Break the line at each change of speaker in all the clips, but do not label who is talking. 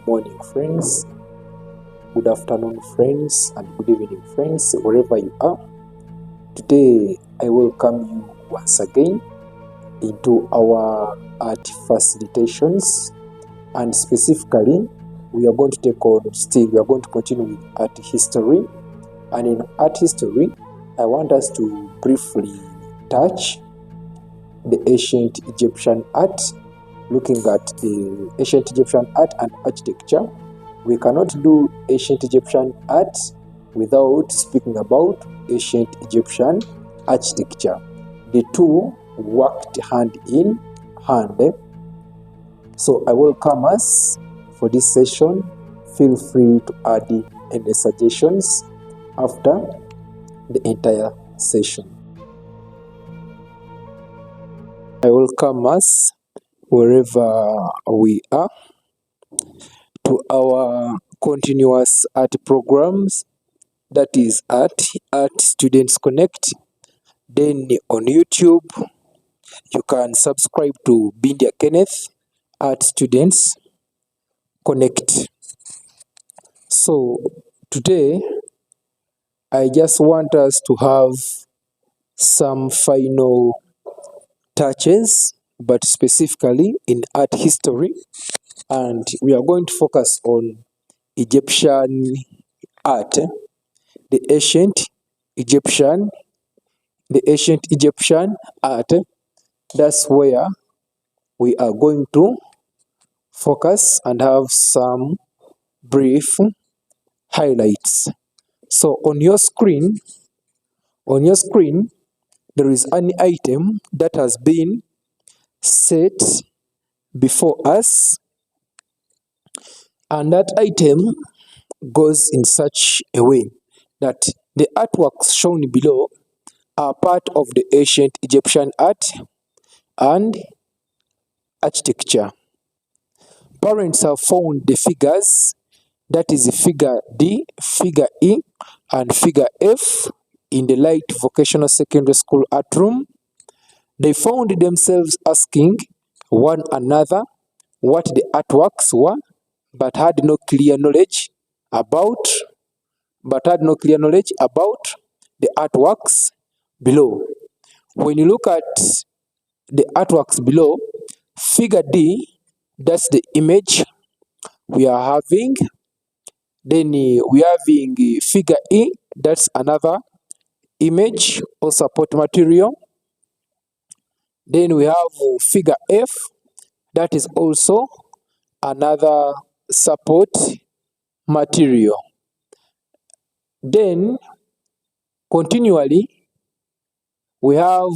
morning, friends. Good afternoon, friends, and good evening, friends, wherever you are. Today, I welcome you once again into our art facilitations, and specifically, we are going to we are going to continue with art history. And in art history, I want us to briefly touch the ancient Egyptian art, looking at the ancient Egyptian art and architecture. We cannot do ancient Egyptian art without speaking about ancient Egyptian architecture. The two worked hand in hand. So I welcome us for this session. Feel free to add any suggestions after the entire session. I welcome us wherever we are to our continuous art programs, that is Art Students Connect. Then on YouTube, you can subscribe to Bindya Kenneth Art Students Connect. So today, I just want us to have some final touches, but specifically in art history, and we are going to focus on Egyptian art, the ancient Egyptian art. That's where we are going to focus and have some brief highlights. So on your screen, there is an item that has been set before us, and that item goes in such a way that the artworks shown below are part of the ancient Egyptian art and architecture. Parents have found the figures, that is figure D, figure E, and figure F in the Light Vocational Secondary School art room. They found themselves asking one another what the artworks were, but had no clear knowledge about the artworks below. When you look at the artworks below, figure D, that's the image we are having. Then we are having figure E, that's another image or support material. Then we have figure F, that is also another support material. Then continually, we have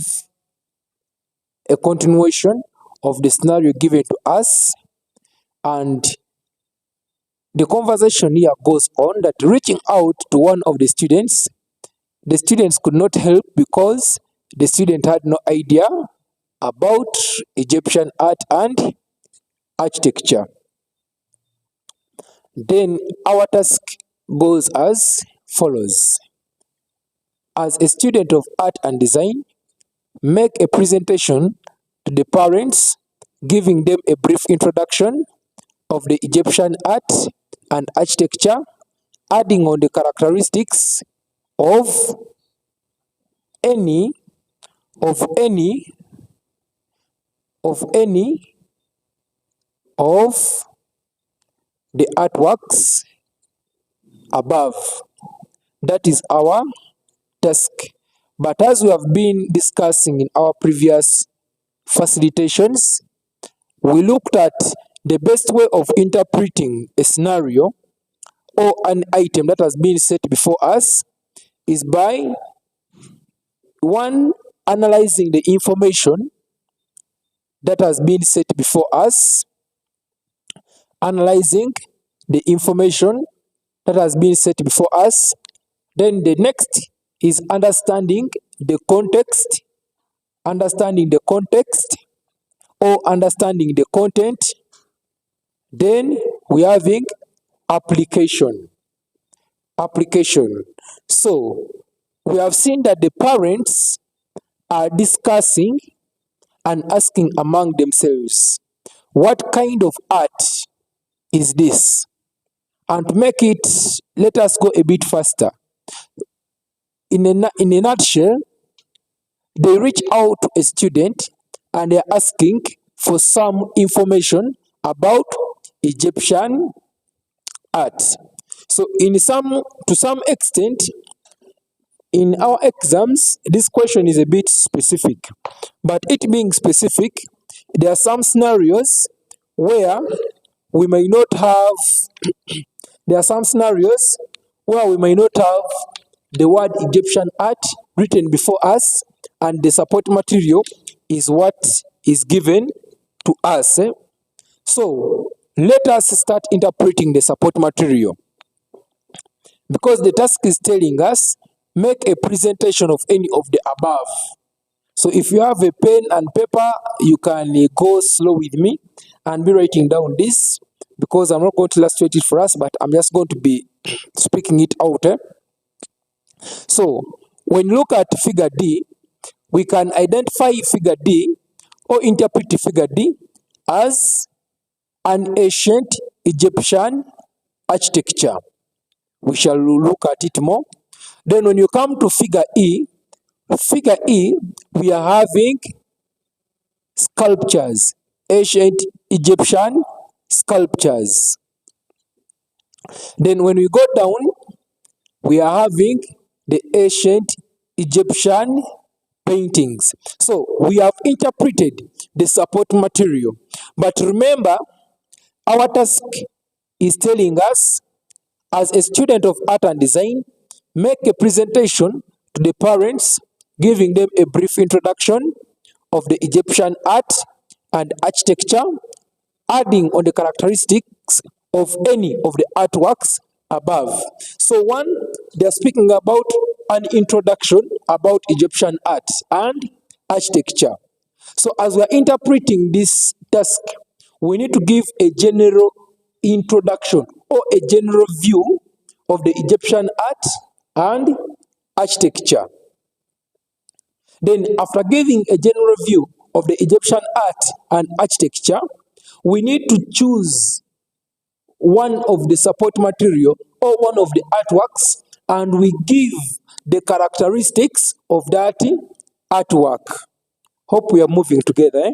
a continuation of the scenario given to us, and the conversation here goes on that reaching out to one of the students could not help because the student had no idea about Egyptian art and architecture. Then our task goes as follows. As a student of art and design, make a presentation to the parents, giving them a brief introduction of the Egyptian art and architecture, adding on the characteristics of any of the artworks above. That is our task. But as we have been discussing in our previous facilitations, we looked at the best way of interpreting a scenario or an item that has been set before us is by one, analyzing the information that has been set before us, analyzing the information that has been set before us. Then the next is understanding the context or understanding the content. Then we are having application. So we have seen that the parents are discussing and asking among themselves, what kind of art is this. And to make it, let us go a bit faster. In a nutshell, they reach out to a student and they're asking for some information about Egyptian art. So to some extent, in our exams, this question is a bit specific. But it being specific, there are some scenarios where we may not have the word Egyptian art written before us, and the support material is what is given to us. So let us start interpreting the support material, because the task is telling us make a presentation of any of the above. So if you have a pen and paper, you can go slow with me and be writing down this, because I'm not going to illustrate it for us, but I'm just going to be speaking it out. So when you look at figure D, we can identify figure D or interpret figure D as an ancient Egyptian architecture. We shall look at it more. Then when you come to figure E, we are having sculptures, ancient Egyptian sculptures. Then when we go down, we are having the ancient Egyptian paintings. So we have interpreted the support material. But remember, our task is telling us, as a student of art and design, make a presentation to the parents, giving them a brief introduction of the Egyptian art and architecture, adding on the characteristics of any of the artworks above. So one, they are speaking about an introduction about Egyptian art and architecture. So as we are interpreting this task, we need to give a general introduction or a general view of the Egyptian art and architecture. Then after giving a general view of the Egyptian art and architecture, we need to choose one of the support material or one of the artworks, and we give the characteristics of that artwork. Hope we are moving together.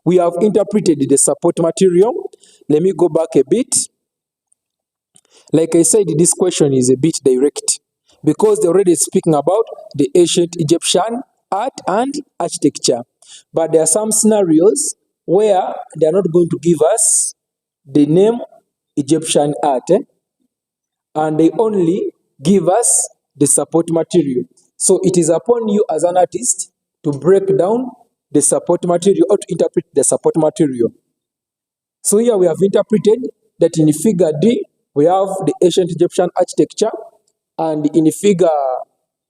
We have interpreted the support material. Let me go back a bit. Like I said, this question is a bit direct, because they're already speaking about the ancient Egyptian art and architecture. But there are some scenarios where they are not going to give us the name Egyptian art, and they only give us the support material. So it is upon you as an artist to break down the support material or to interpret the support material. So here we have interpreted that in figure D, we have the ancient Egyptian architecture, and in figure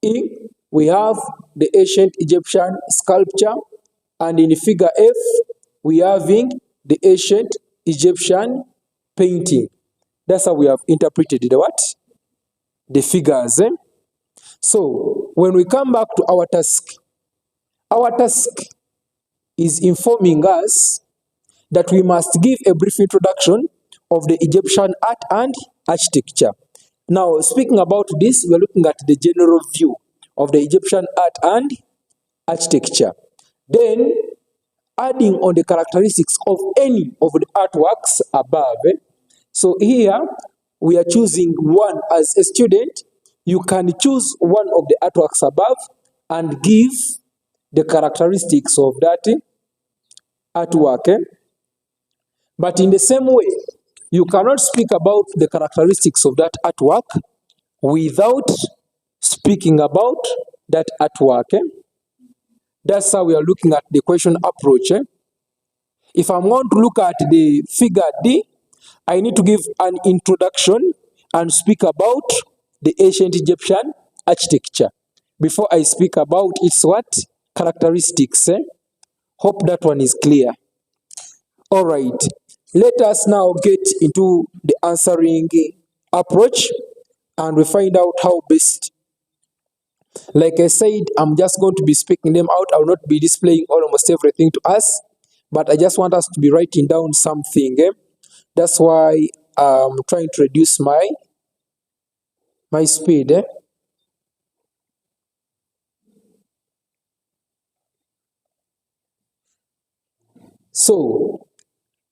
E, we have the ancient Egyptian sculpture, and in figure F, we are having the ancient Egyptian painting. That's how we have interpreted the what? The figures. So when we come back to our task is informing us that we must give a brief introduction of the Egyptian art and architecture. Now, speaking about this, we are looking at the general view of the Egyptian art and architecture. Then, adding on the characteristics of any of the artworks above. So here, we are choosing one. As a student, you can choose one of the artworks above and give the characteristics of that artwork. But in the same way, you cannot speak about the characteristics of that artwork without speaking about that artwork. That's how we are looking at the question approach. If I'm going to look at the figure D, I need to give an introduction and speak about the ancient Egyptian architecture before I speak about its what? Characteristics. Hope that one is clear. All right. Let us now get into the answering approach, and we find out how best. Like I said, I'm just going to be speaking them out. I will not be displaying almost everything to us, but I just want us to be writing down something That's why I'm trying to reduce my speed. So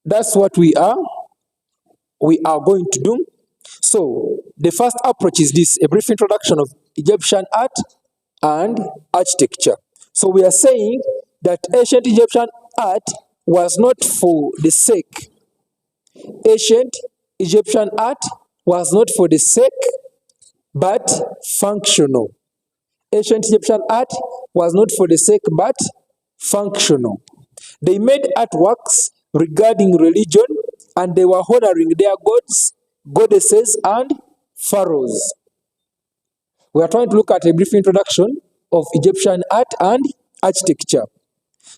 that's what we are going to do. So the first approach is this: a brief introduction of Egyptian art and architecture. So we are saying that ancient Egyptian art was not for the sake. Ancient Egyptian art was not for the sake, but functional. Ancient Egyptian art was not for the sake, but functional. They made artworks regarding religion, and they were honoring their gods, goddesses, and pharaohs. We are trying to look at a brief introduction of Egyptian art and architecture.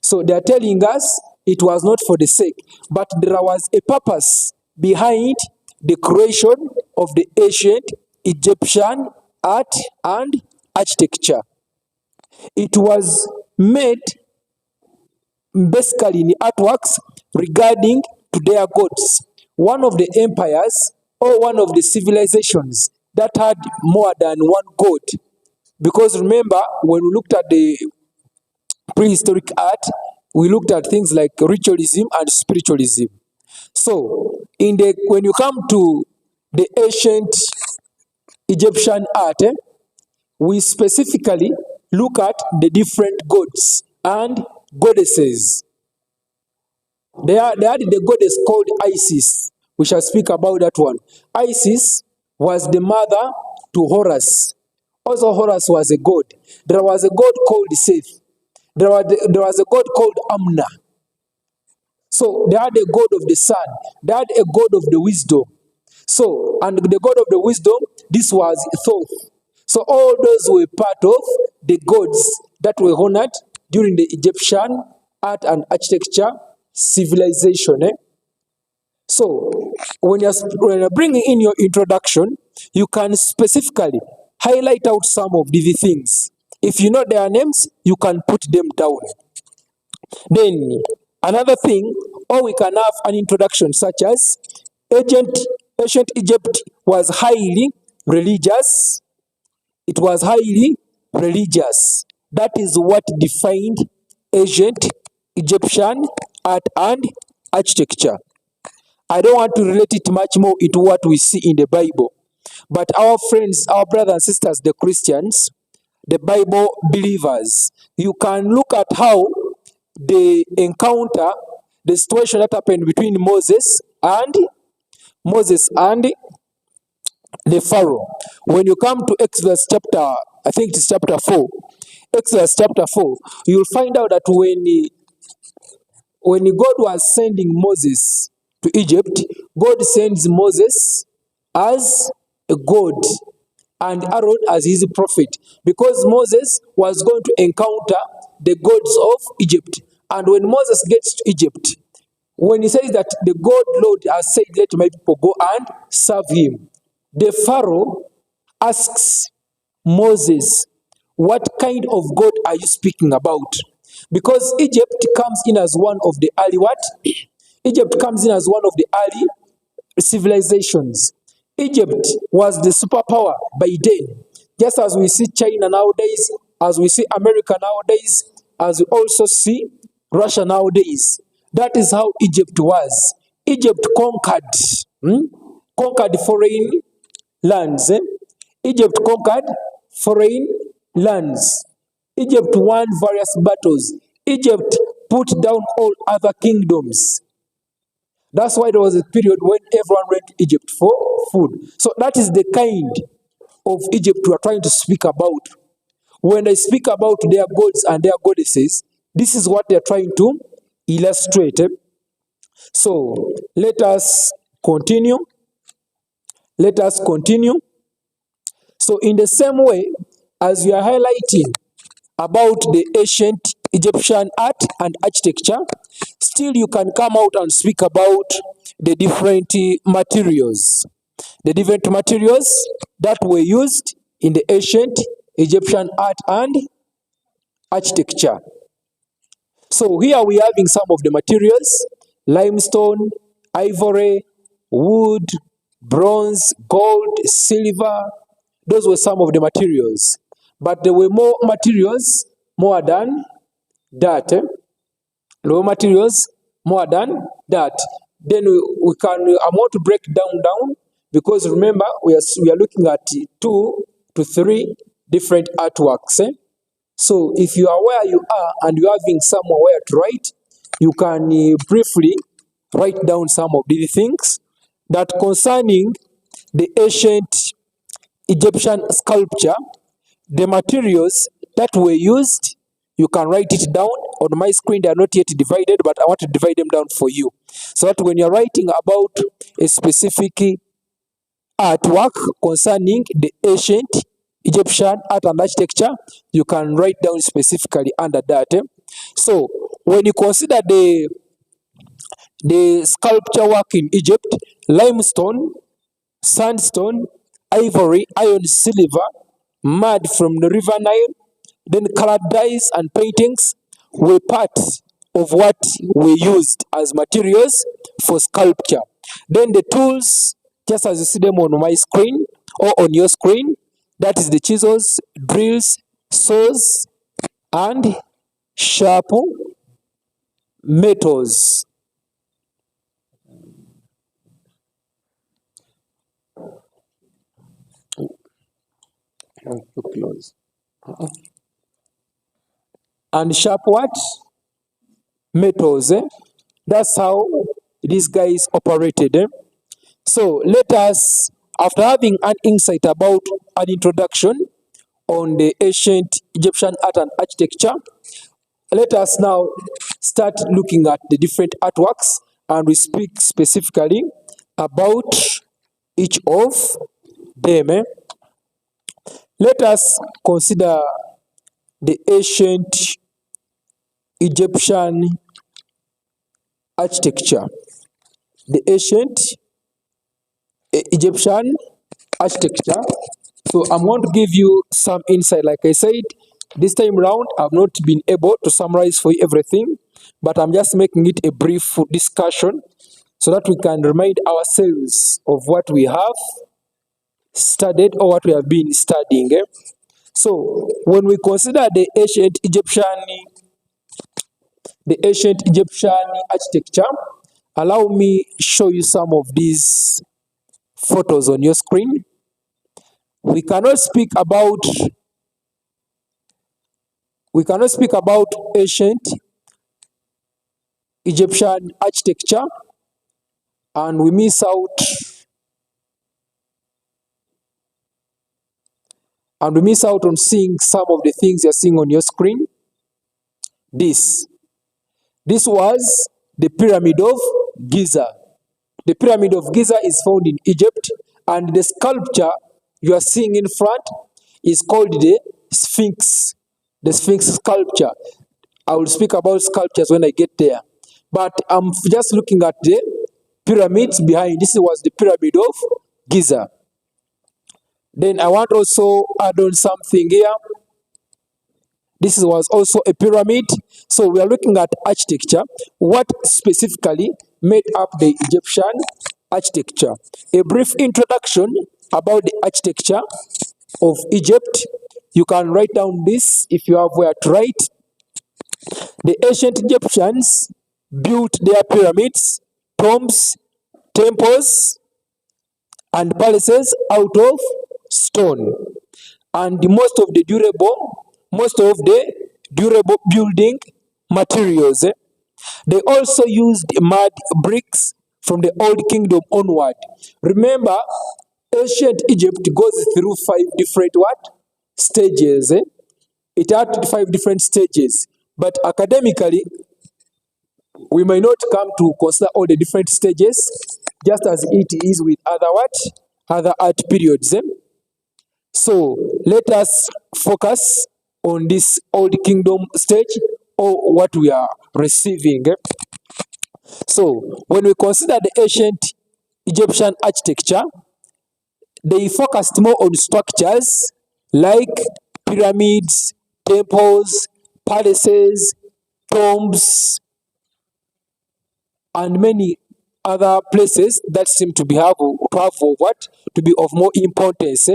So they are telling us it was not for the sake, but there was a purpose behind the creation of the ancient Egyptian art and architecture. It was made basically in artworks regarding to their gods. One of the empires or one of the civilizations that had more than one god. Because remember, when we looked at the prehistoric art, we looked at things like ritualism and spiritualism. So, when you come to the ancient Egyptian art, we specifically look at the different gods and goddesses. They had the goddess called Isis. We shall speak about that one. Isis was the mother to Horus. Also, Horus was a god. There was a god called Seth. There was a god called Amna. So they had a god of the sun. They had a god of the wisdom. So, and the god of the wisdom, this was Thoth. So all those were part of the gods that were honored during the Egyptian art and architecture civilization. So when you're bringing in your introduction, you can specifically highlight out some of these things. If you know their names, you can put them down. Then another thing, or we can have an introduction such as ancient Egypt was highly religious. It was highly religious. That is what defined ancient Egyptian art and architecture. I don't want to relate it much more into what we see in the Bible. But our friends, our brothers and sisters, the Christians, the Bible believers, you can look at how they encounter the situation that happened between Moses and the Pharaoh. When you come to Exodus chapter, I think it's chapter 4, Exodus chapter 4, you'll find out that when God was sending Moses to Egypt, God sends Moses as a god and Aaron as his prophet, because Moses was going to encounter the gods of Egypt. And when Moses gets to Egypt, when he says that the God Lord has said, let my people go and serve him, the Pharaoh asks Moses, what kind of God are you speaking about? Because Egypt comes in as one of the early what? Egypt comes in as one of the early civilizations. Egypt was the superpower by then. Just as we see China nowadays, as we see America nowadays, as we also see Russia nowadays. That is how Egypt was. Egypt conquered foreign lands. Egypt conquered foreign lands. Egypt won various battles. Egypt put down all other kingdoms. That's why there was a period when everyone went to Egypt for food. So that is the kind of Egypt we are trying to speak about. When they speak about their gods and their goddesses, this is what they are trying to illustrate. So let us continue. Let us continue. So in the same way, as we are highlighting about the ancient Egyptian art and architecture, still you can come out and speak about the different materials. The different materials that were used in the ancient Egyptian art and architecture. So here we are having some of the materials: limestone, ivory, wood, bronze, gold, silver. Those were some of the materials. But there were more materials more than that. Low materials more than that. Then we can, I want to break down because remember we are looking at 2 to 3 different artworks. So if you are where you are and you're having somewhere where to write, you can briefly write down some of these things that concerning the ancient Egyptian sculpture, the materials that were used. You can write it down on my screen. They are not yet divided, but I want to divide them down for you so that when you're writing about a specific artwork concerning the ancient Egyptian art and architecture, you can write down specifically under that. So when you consider the sculpture work in Egypt, limestone, sandstone, ivory, iron, silver, mud from the river Nile, then colored dyes and paintings were part of what we used as materials for sculpture. Then the tools, just as you see them on my screen or on your screen, that is the chisels, drills, saws, and sharp metals. Too close. And sharp what? Metals. That's how these guys operated. So let us, after having an insight about an introduction on the ancient Egyptian art and architecture, let us now start looking at the different artworks and we speak specifically about each of them. Let us consider the ancient Egyptian architecture. The ancient Egyptian architecture. So I'm going to give you some insight. Like I said, this time round, I've not been able to summarize for you everything, but I'm just making it a brief discussion so that we can remind ourselves of what we have studied or what we have been studying. So when we consider the ancient Egyptian architecture, allow me show you some of these photos on your screen. We cannot speak about ancient Egyptian architecture and we miss out on seeing some of the things you're seeing on your screen. This was the Pyramid of Giza. The Pyramid of Giza is found in Egypt, and the sculpture you are seeing in front is called the Sphinx. The Sphinx sculpture. I will speak about sculptures when I get there. But I'm just looking at the pyramids behind. This was the Pyramid of Giza. Then I want also add on something here. This was also a pyramid. So we are looking at architecture. What specifically made up the Egyptian architecture? A brief introduction about the architecture of Egypt. You can write down this if you have where to write. The ancient Egyptians built their pyramids, tombs, temples, and palaces out of stone. And most of the durable building materials. They also used mud bricks from the Old Kingdom onward. Remember, ancient Egypt goes through 5 different what? Stages. It had 5 different stages. But academically, we may not come to consider all the different stages, just as it is with other art periods. So let us focus on this Old Kingdom stage or what we are receiving. So when we consider the ancient Egyptian architecture, they focused more on structures like pyramids, temples, palaces, tombs, and many other places that seem to be have what to be of more importance.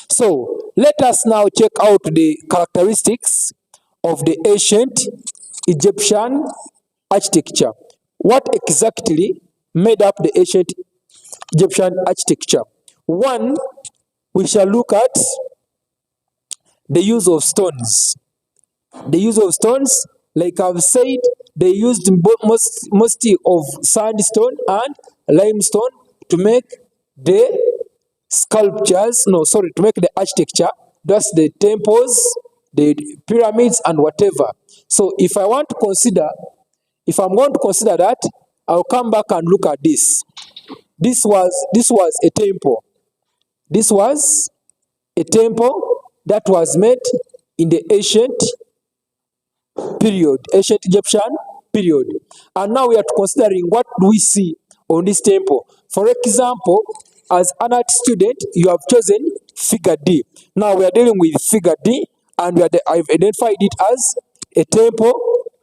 So let us now check out the characteristics of the ancient Egyptian architecture. What exactly made up the ancient Egyptian architecture? One, we shall look at the use of stones. The use of stones, like I've said, they used mostly of sandstone and limestone to make the sculptures, no, sorry, to make the architecture, that's the temples, the pyramids, and whatever. So if I want to consider, if I'm going to consider that, I'll come back and look at this. This was a temple. This was a temple that was made in the ancient Egyptian period. And now we are considering what do we see on this temple. For example, as an art student, you have chosen figure D. Now we are dealing with figure D, and I've identified it as a temple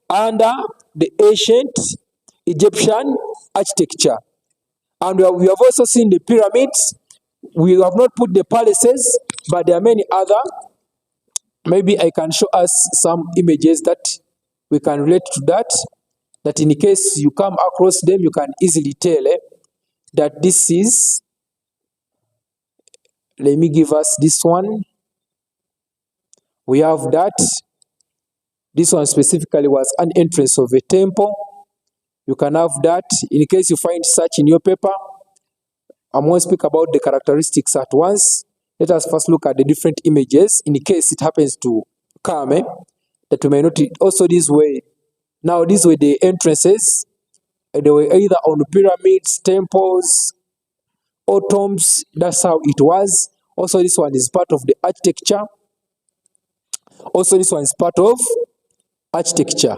under the ancient Egyptian architecture. And we have also seen the pyramids. We have not put the palaces, but there are many other. Maybe I can show us some images that we can relate to that. That in case you come across them, you can easily tell that this is. Let me give us this one. We have that. This one specifically was an entrance of a temple. You can have that. In case you find such in your paper, I'm going to speak about the characteristics at once. Let us first look at the different images in case it happens to come, that we may not. Also this way. Now these were the entrances. They were either on pyramids, temples, or tombs. That's how it was. Also this one is part of the architecture. Also this one is part of architecture.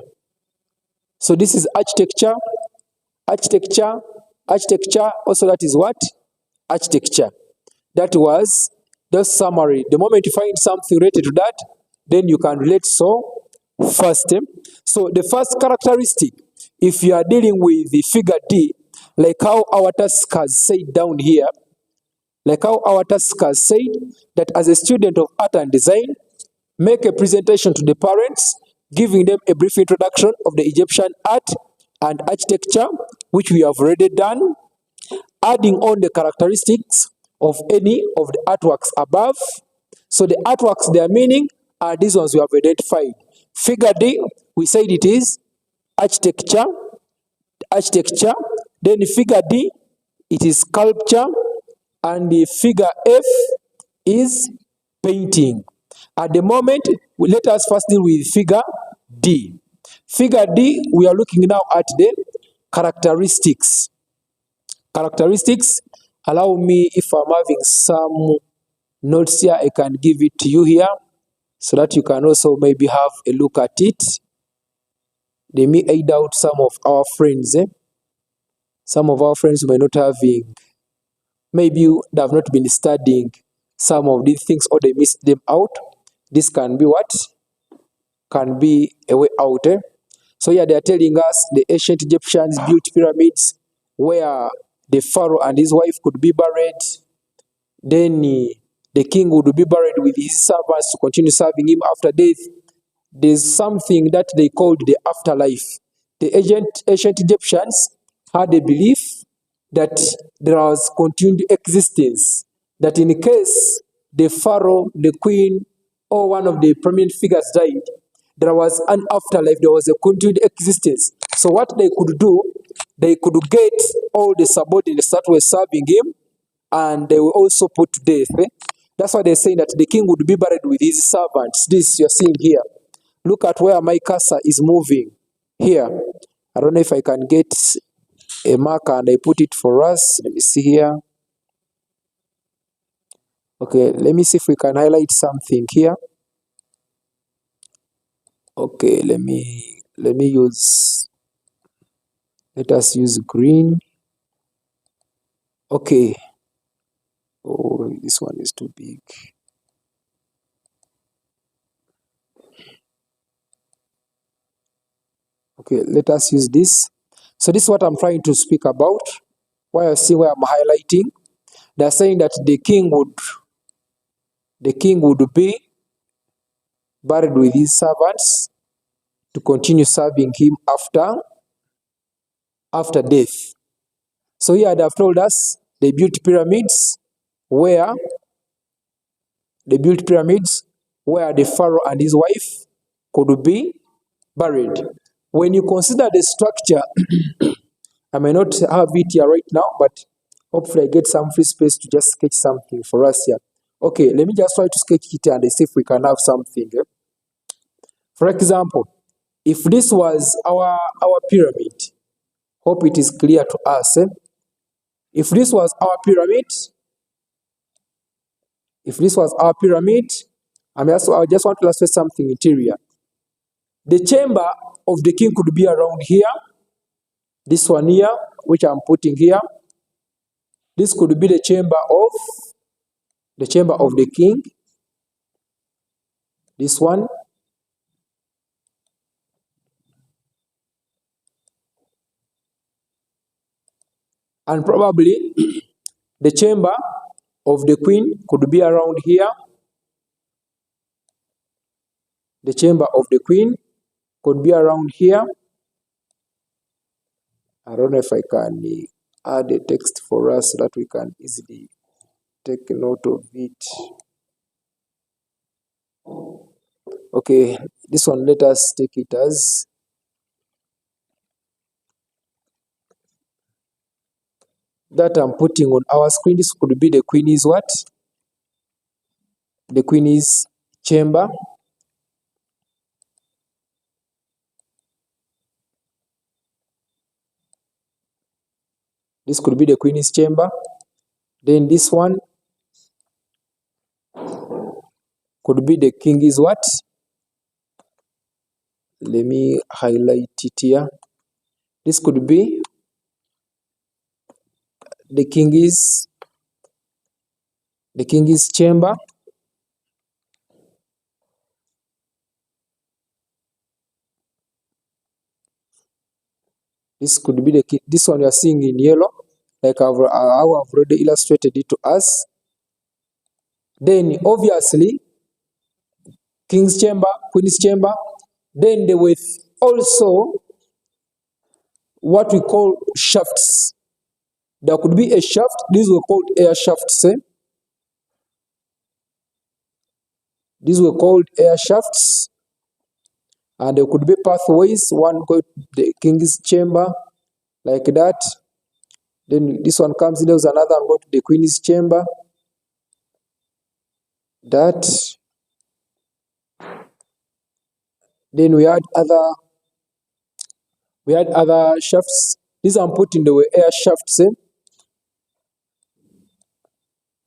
So this is architecture, architecture, architecture. Also that is what? Architecture. That was the summary. The moment you find something related to that, then you can relate so first. So the first characteristic, if you are dealing with the figure D, like how our task has said down here, like how our task has said that as a student of art and design, make a presentation to the parents, giving them a brief introduction of the Egyptian art and architecture, which we have already done, adding on the characteristics of any of the artworks above. So the artworks, their meaning are these ones we have identified. Figure D, we said it is architecture, architecture. Then figure D, it is sculpture, and the figure F is painting. At the moment, let us first deal with figure D. Figure D, we are looking now at the characteristics. Characteristics, allow me, if I'm having some notes here, I can give it to you here so that you can also maybe have a look at it. They may aid out some of our friends. Some of our friends may not having, maybe they have not been studying some of these things, or they missed them out. This can be what? Can be a way out. So yeah, they are telling us the ancient Egyptians built pyramids where the pharaoh and his wife could be buried. Then the king would be buried with his servants to continue serving him after death. There's something that they called the afterlife. The ancient Egyptians had a belief that there was continued existence, that in case the pharaoh, the queen, or one of the prominent figures died, there was an afterlife, there was a continued existence. So what they could do, they could get all the subordinates that were serving him, and they were also put to death. That's why they're saying that the king would be buried with his servants. This you're seeing here. Look at where my cursor is moving. Here. I don't know if I can get a marker and I put it for us. Let me see here. Okay, let me see if we can highlight something here. Okay, let us use green. Okay. Oh, this one is too big. Okay, let us use this. So this is what I'm trying to speak about. Why I see where I'm highlighting? They're saying that the king would be buried with his servants to continue serving him after death. So here they have told us they built pyramids where the pharaoh and his wife could be buried. When you consider the structure, I may not have it here right now, but hopefully I get some free space to just sketch something for us here. Okay, let me just try to sketch it and see if we can have something. For example, if this was our pyramid, hope it is clear to us. If this was our pyramid, I just want to illustrate something interior. The chamber of the king could be around here. This one here, which I'm putting here. This could be the chamber of the king. This one. And probably the chamber of the queen could be around here. The chamber of the queen could be around here. I don't know if I can add a text for us so that we can easily take note of it. Okay, this one, let us take it as that I'm putting on our screen. This could be the queen's what? The queen's chamber. This could be the queen's chamber. Then this one could be the king's what? Let me highlight it here. This could be the king's chamber. This could be this one you are seeing in yellow, like I've already illustrated it to us. Then obviously king's chamber, queen's chamber. Then there were also what we call shafts. There could be a shaft. These were called air shafts. These were called air shafts. And there could be pathways. One go to the king's chamber, like that. Then this one comes in. There's another one go to the queen's chamber. That. Then we had other shafts. These I'm putting the air shafts.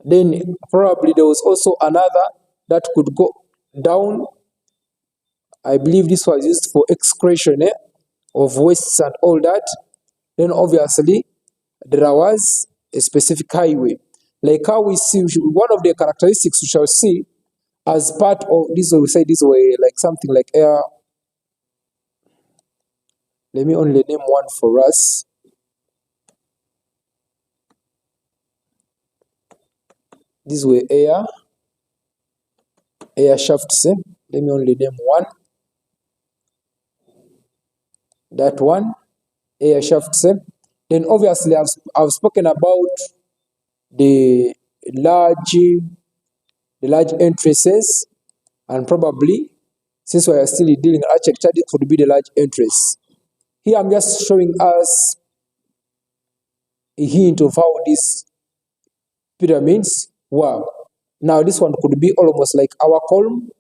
Then probably there was also another that could go down. I believe this was used for excretion of wastes and all that. Then obviously there was a specific highway. Like how we see, one of the characteristics we shall see as part of this, we say this way, like something like air. Let me only name one for us. These were air shafts. Let me only name one. That one, air shafts. Then obviously I've spoken about the large entrances, and probably since we are still dealing with architecture, this could be the large entrance. Here I'm just showing us a hint of how these pyramids were. Now this one could be almost like our column.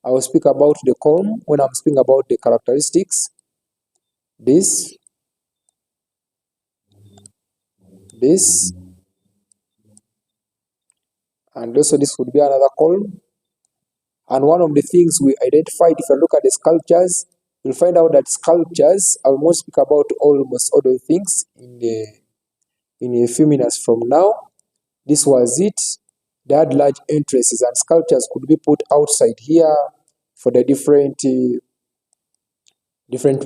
I will speak about the column when I'm speaking about the characteristics. This, and also this would be another column. And one of the things we identified, if you look at the sculptures, you'll find out that sculptures, I will more speak about almost all the things in a few minutes from now. This was it. They had large entrances, and sculptures could be put outside here for the different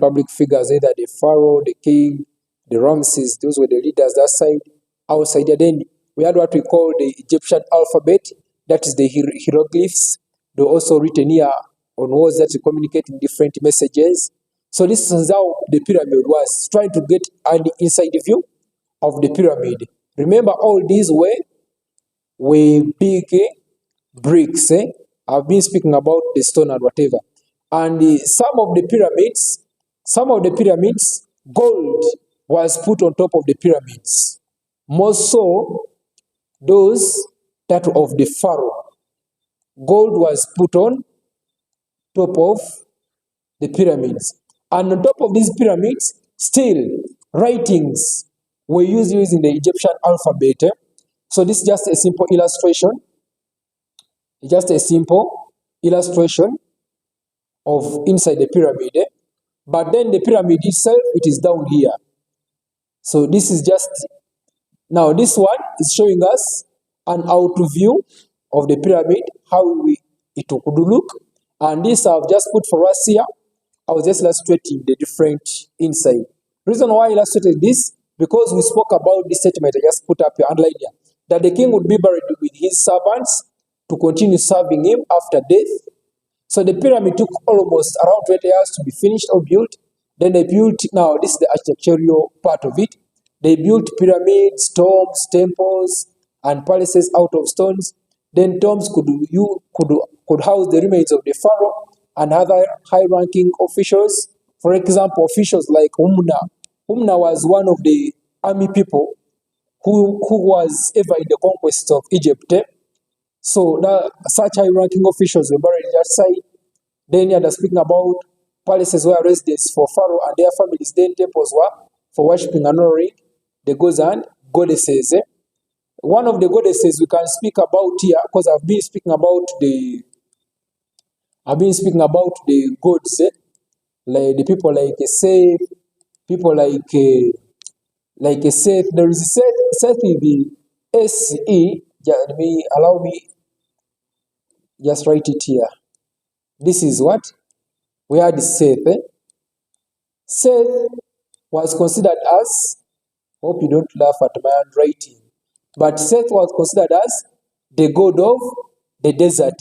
public figures, either the pharaoh, the king, the Ramses. Those were the leaders that side. outside there. Then we had what we call the Egyptian alphabet, that is the hieroglyphs. They're also written here on walls that communicate in different messages. So this is how the pyramid was, trying to get an inside view of the pyramid. Remember, all these were big bricks. I've been speaking about the stone and whatever. And some of the pyramids, gold was put on top of the pyramids. More so, those that of the pharaoh. Gold was put on top of the pyramids. And on top of these pyramids, still writings were used using the Egyptian alphabet. So this is just a simple illustration. Just a simple illustration of inside the pyramid. But then the pyramid itself, it is down here. So this is just, now this one is showing us an out view of the pyramid, how it could look. And this I've just put for us here. I was just illustrating the different inside. Reason why I illustrated this, because we spoke about this statement I just put up here, underline here, that the king would be buried with his servants to continue serving him after death. So the pyramid took almost around 20 years to be finished or built. Then they built, now this is the architectural part of it. They built pyramids, tombs, temples, and palaces out of stones. Then tombs could house the remains of the pharaoh and other high-ranking officials. For example, officials like Humna. Humna was one of the army people who was ever in the conquest of Egypt. So such high-ranking officials were buried that side. Then they're speaking about palaces were residence for pharaoh and their families. Then temples were for worshipping and honoring the gods and goddesses. One of the goddesses we can speak about here, because I've been speaking about the gods, like the people like Seth, people like Seth. There is Seth with the S-E. Allow me, just write it here. This is what? We had Seth. Seth was considered as, hope you don't laugh at my handwriting, but Seth was considered as the god of the desert.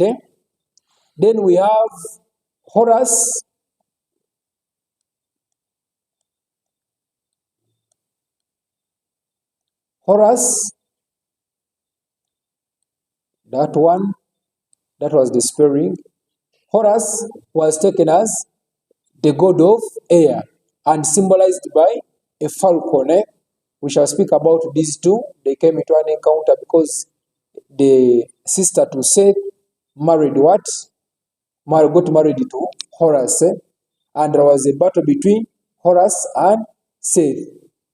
Then we have Horus. Horus, that one, that was the spring. Horus was taken as the god of air and symbolized by a falcon. We shall speak about these two. They came into an encounter because the sister to Seth married what? Got married to Horus. And there was a battle between Horus and Seth.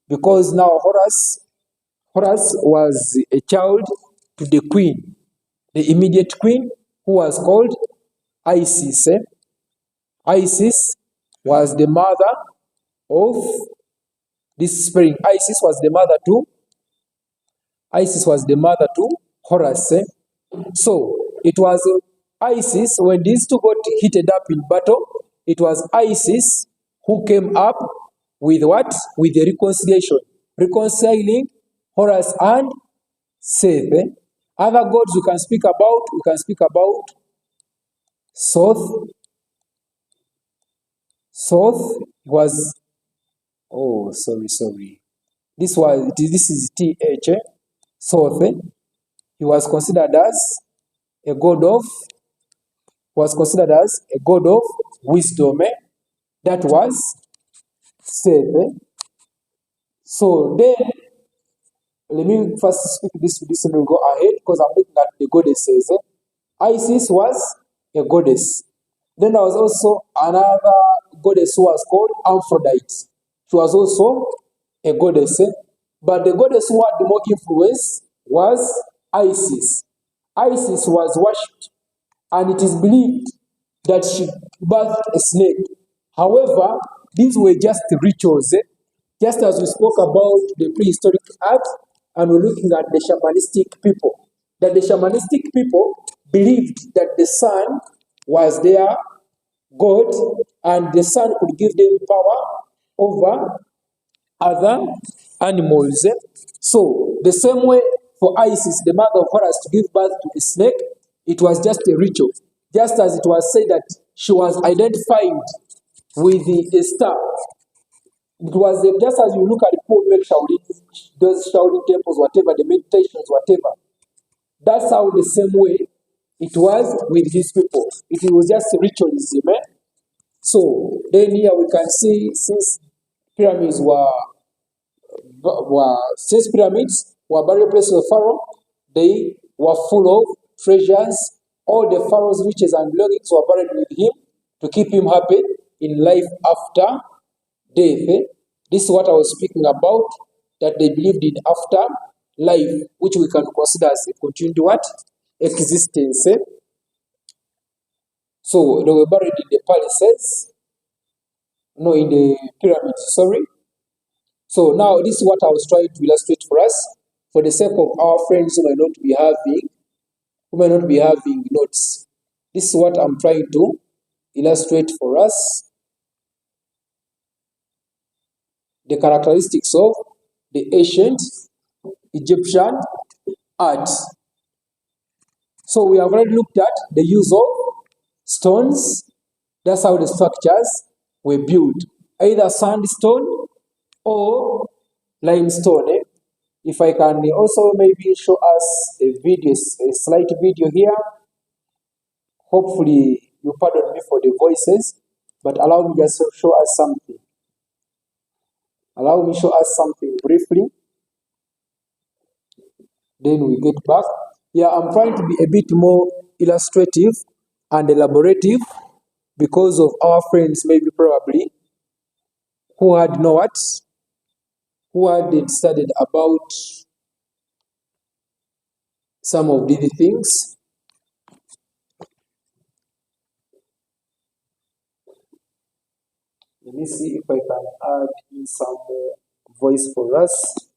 Because now Horus was a child to the queen, the immediate queen, who was called Isis. Isis was the mother of this spring. Isis was the mother to Horus. So it was Isis, when these two got heated up in battle, it was Isis who came up with what? With the reconciliation, reconciling Horus and Seth. Other gods we can speak about Soth. Soth was, oh, sorry. This is TH. Soth. He was considered as a god of wisdom. That was Seth. So then, let me first speak this and we'll go ahead, because I'm looking at the goddesses. Isis was a goddess. Then there was also another goddess who was called Aphrodite. She was also a goddess. But the goddess who had more influence was Isis. Isis was worshipped, and it is believed that she birthed a snake. However, these were just rituals. Just as we spoke about the prehistoric art, and we're looking at the shamanistic people. That the shamanistic people believed that the sun was their god, and the sun could give them power over other animals. So The same way for Isis, the mother of Horus, to give birth to a snake, it was just a ritual. Just as it was said that she was identified with a star. It was just as you look at the poor make Shaolin, those Shaolin temples, whatever, the meditations, whatever. That's how the same way it was with these people. It was just ritualism. So then here we can see since pyramids since pyramids were burial places of Pharaoh, they were full of treasures. All the Pharaoh's riches and belongings were buried with him to keep him happy in life after death. This is what I was speaking about, that they believed in after life, which we can consider as a continued what? Existence. So they were buried in the palaces, no, in the pyramids, sorry. So now this is what I was trying to illustrate for us, for the sake of our friends who may not be having notes. This is what I'm trying to illustrate for us. The characteristics of the ancient Egyptian art. So we have already looked at the use of stones. That's how the structures were built, either sandstone or limestone. If I can also maybe show us a slight video here. Hopefully you pardon me for the voices, but allow me just to show us something. Allow me to show us something briefly. Then we get back. Yeah, I'm trying to be a bit more illustrative and elaborative because of our friends, maybe probably, who had studied about some of these things. Let me see if I can add in some more voice for us.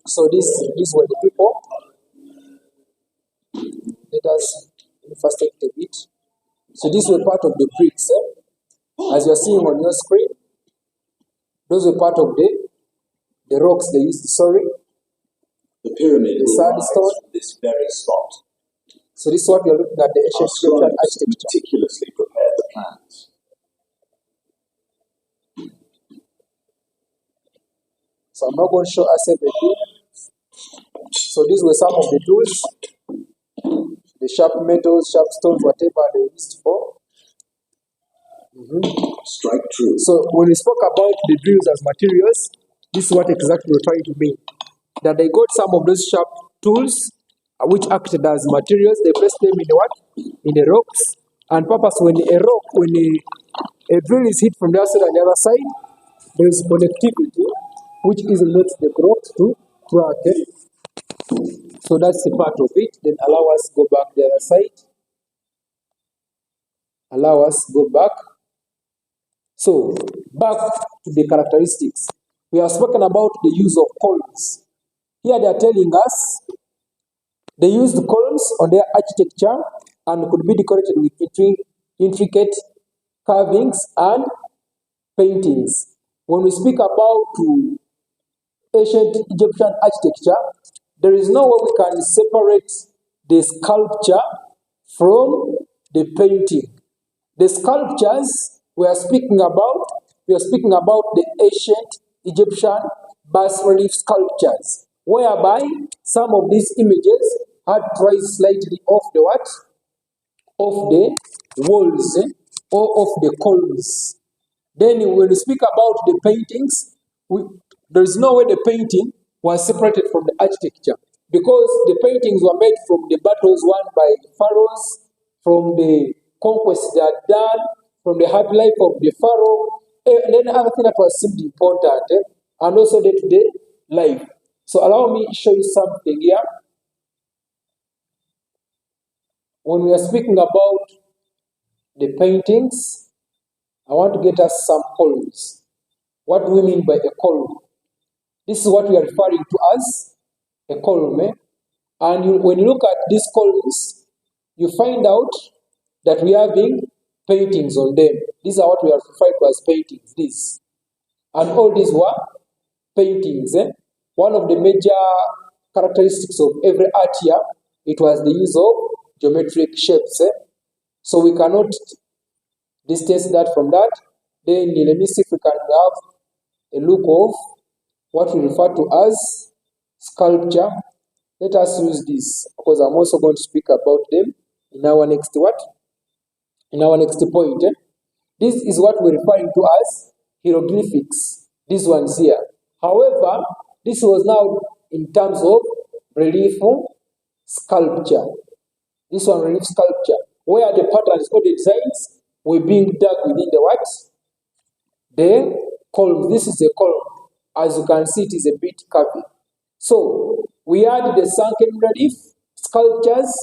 So these were the people. Let us first take a bit. So these were part of the bricks. As you're seeing on your screen, those were part of the rocks they used,
the pyramid
the sandstone.
This very spot.
So this is what we are looking at, the ancient Egyptian architecture.
Meticulously prepared the plans.
So I'm not going to show us everything. So these were some of the tools, the sharp metals, sharp stones, whatever they used for.
Strike true.
So when we spoke about the drills as materials, this is what exactly we're trying to mean. That they got some of those sharp tools which acted as materials, they placed them in the what? In the rocks. And purpose when a drill is hit from the other side and the other side, there is connectivity which is makes the rock to crack. So that's the part of it. Then allow us go back the other side. Allow us go back. So back to the characteristics. We have spoken about the use of columns. Here they are telling us they used columns on their architecture and could be decorated with intricate carvings and paintings. When we speak about ancient Egyptian architecture, there is no way we can separate the sculpture from the painting. The sculptures we are speaking about the ancient Egyptian bas-relief sculptures, whereby some of these images had to rise slightly off the what? Off the walls or off the columns. Then when we speak about the paintings, there is no way the painting was separated from the architecture, because the paintings were made from the battles won by the pharaohs, from the conquests they had done, from the happy life of the pharaoh, and then other thing that was seemed important, and also day-to-day life. So allow me to show you something here. When we are speaking about the paintings, I want to get us some columns. What do we mean by a column? This is what we are referring to as a column. And when you look at these columns, you find out that we are having paintings on them. These are what we are referred to as paintings. These. And all these were paintings. One of the major characteristics of every art here, it was the use of geometric shapes. So we cannot distance that from that. Then let me see if we can have a look of what we refer to as sculpture. Let us use this because I'm also going to speak about them in our next what? In our next point. This is what we're referring to as hieroglyphics. These ones here. However, this was now in terms of relief sculpture. This one relief sculpture, where the patterns or the designs were being dug within the what? The column. This is a column. As you can see, it is a bit curvy. So we had the sunken relief sculptures,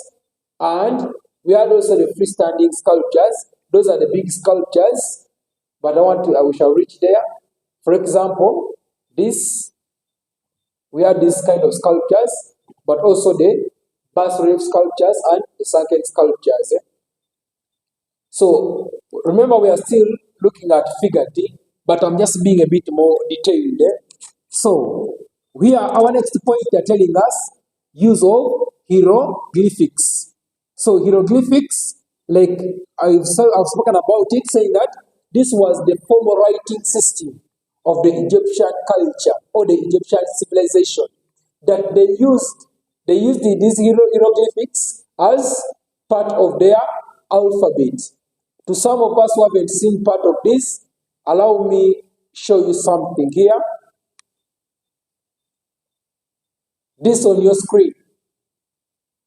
and we had also the freestanding sculptures. Those are the big sculptures, but we shall reach there. For example, we had this kind of sculptures, but also the bas relief sculptures and the sunken sculptures. So remember, we are still looking at figure D, but I'm just being a bit more detailed. So here, our next point, they're telling us use of hieroglyphics. So hieroglyphics, like I've spoken about it, saying that this was the formal writing system of the Egyptian culture or the Egyptian civilization, that they used these hieroglyphics as part of their alphabet. To some of us who haven't seen part of this, allow me show you something here. This on your screen.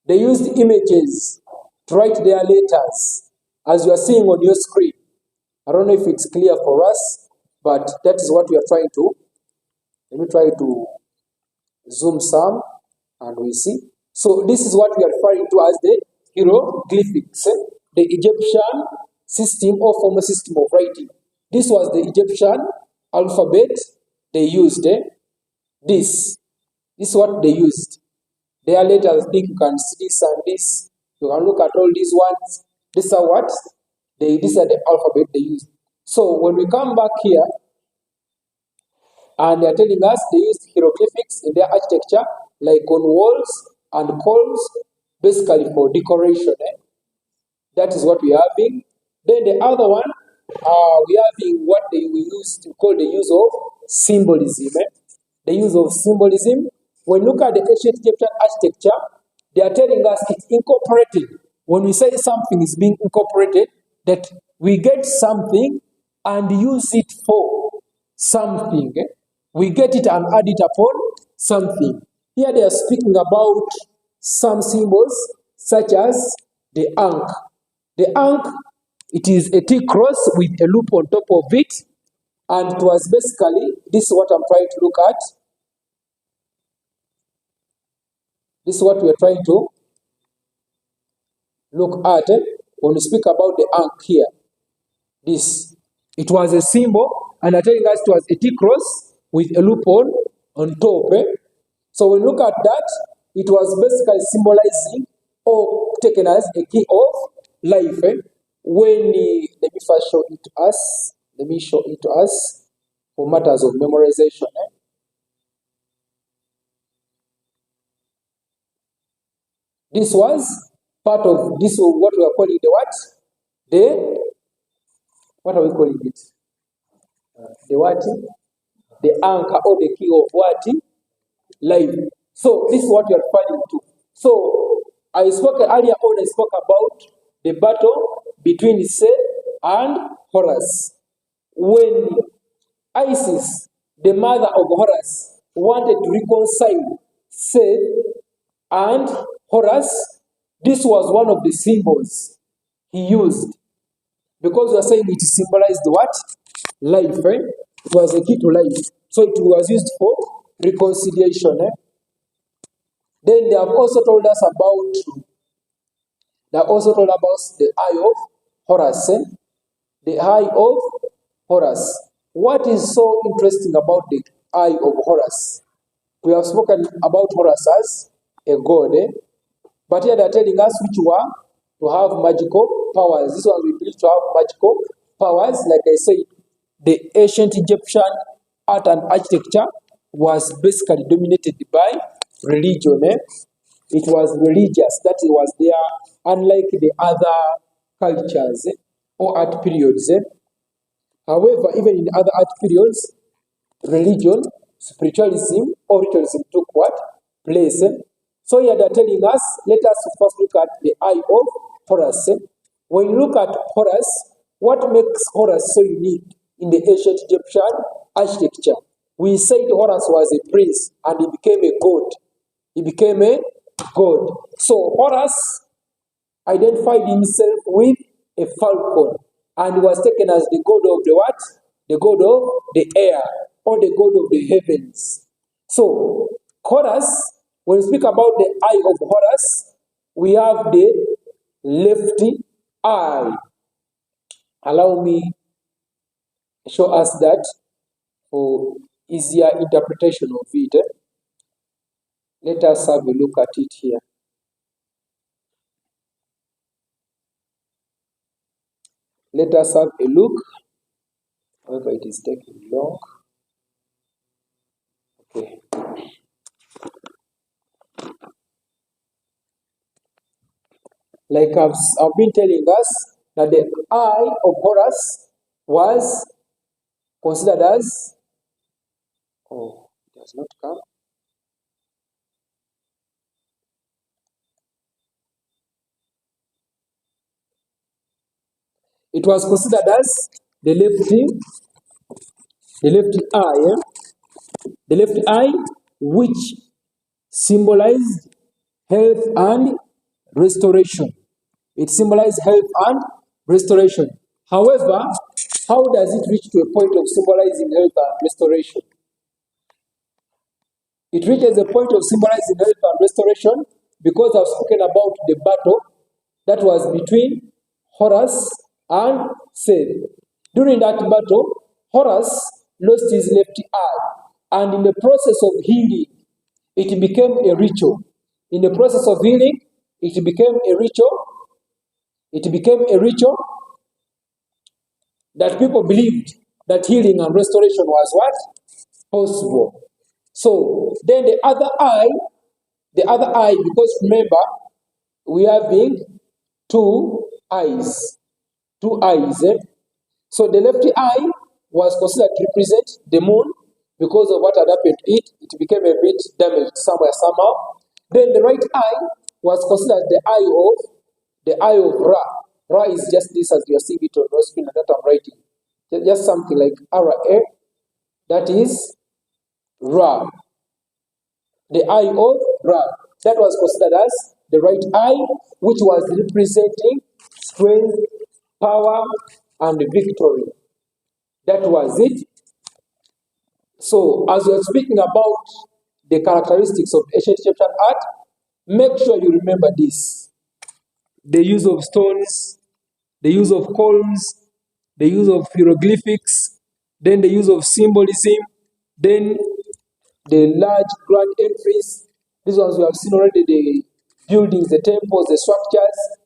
They used images to write their letters, as you are seeing on your screen. I don't know if it's clear for us, but that is what we are trying to. Let me try to zoom some, and we see. So this is what we are referring to as the hieroglyphics, the Egyptian system or formal system of writing. This was the Egyptian alphabet they used. This is what they used. Their letters, I think you can see this and this. You can look at all these ones. These are what? These are the alphabet they used. So when we come back here, and they're telling us they used hieroglyphics in their architecture, like on walls and columns, basically for decoration. That is what we are having. Then the other one, we are having what they used to call the use of symbolism. The use of symbolism. When you look at the ancient Egyptian architecture, they are telling us it's incorporated. When we say something is being incorporated, that we get something and use it for something. We get it and add it upon something. Here they are speaking about some symbols such as the ankh. The ankh, it is a T-cross with a loop on top of it, and it was basically, this is what I'm trying to look at. This is what we are trying to look at when we speak about the ankh here. This, it was a symbol, and they're telling us it was a T-cross with a loop on top. So when we look at that, it was basically symbolizing or taken as a key of life. When let me first show it to us. Let me show it to us for matters of memorization. This was part of this, what we are calling the what? What are we calling it? The what? The anchor or the key of what? Life. So this is what we are referring to. So I spoke earlier on, I spoke about the battle between Seth and Horus. When Isis, the mother of Horus, wanted to reconcile Seth and Horus, this was one of the symbols he used. Because we are saying it symbolized what? Life. It was a key to life. So it was used for reconciliation. Then they have also told us about the eye of Horus. The eye of Horus. What is so interesting about the eye of Horus? We have spoken about Horus as a god, but here they are telling us which were to have magical powers. This one we believe to have magical powers. Like I said, the ancient Egyptian art and architecture was basically dominated by religion. It was religious, that it was there, unlike the other cultures or art periods. However, even in other art periods, religion, spiritualism, or ritualism took what? Place. So here they're telling us, let us first look at the eye of Horus. When you look at Horus, what makes Horus so unique in the ancient Egyptian architecture? We said Horus was a prince and he became a god. He became a god. So Horus identified himself with a falcon and was taken as the god of the what? The god of the air or the god of the heavens. So Horus, when we speak about the eye of Horus, we have the left eye. Allow me to show us that for easier interpretation of it. Let us have a look at it here. Let us have a look. However, it is taking long. Okay. Like I've been telling us that the eye of Horus was considered as, oh, it does not come. It was considered as the left eye, which symbolized health and restoration. It symbolized health and restoration. However, how does it reach to a point of symbolizing health and restoration? It reaches a point of symbolizing health and restoration because I've spoken about the battle that was between Horus and Seth. During that battle, Horus lost his left eye, and in the process of healing, it became a ritual. In the process of healing, it became a ritual. It became a ritual that people believed that healing and restoration was what? Possible. So then the other eye, because remember, we are having two eyes. So the left eye was considered to represent the moon because of what had happened to it. It became a bit damaged somehow. Then the right eye was considered the eye of Ra. Ra is just this as you are seeing it on your screen that I'm writing. Just something like Ra. That is Ra. The eye of Ra. That was considered as the right eye, which was representing strength, power, and victory. That was it. So, as we are speaking about the characteristics of ancient Egyptian art, make sure you remember this. The use of stones, the use of columns, the use of hieroglyphics, then the use of symbolism, then the large grand entries. These ones we have seen already, the buildings, the temples, the structures.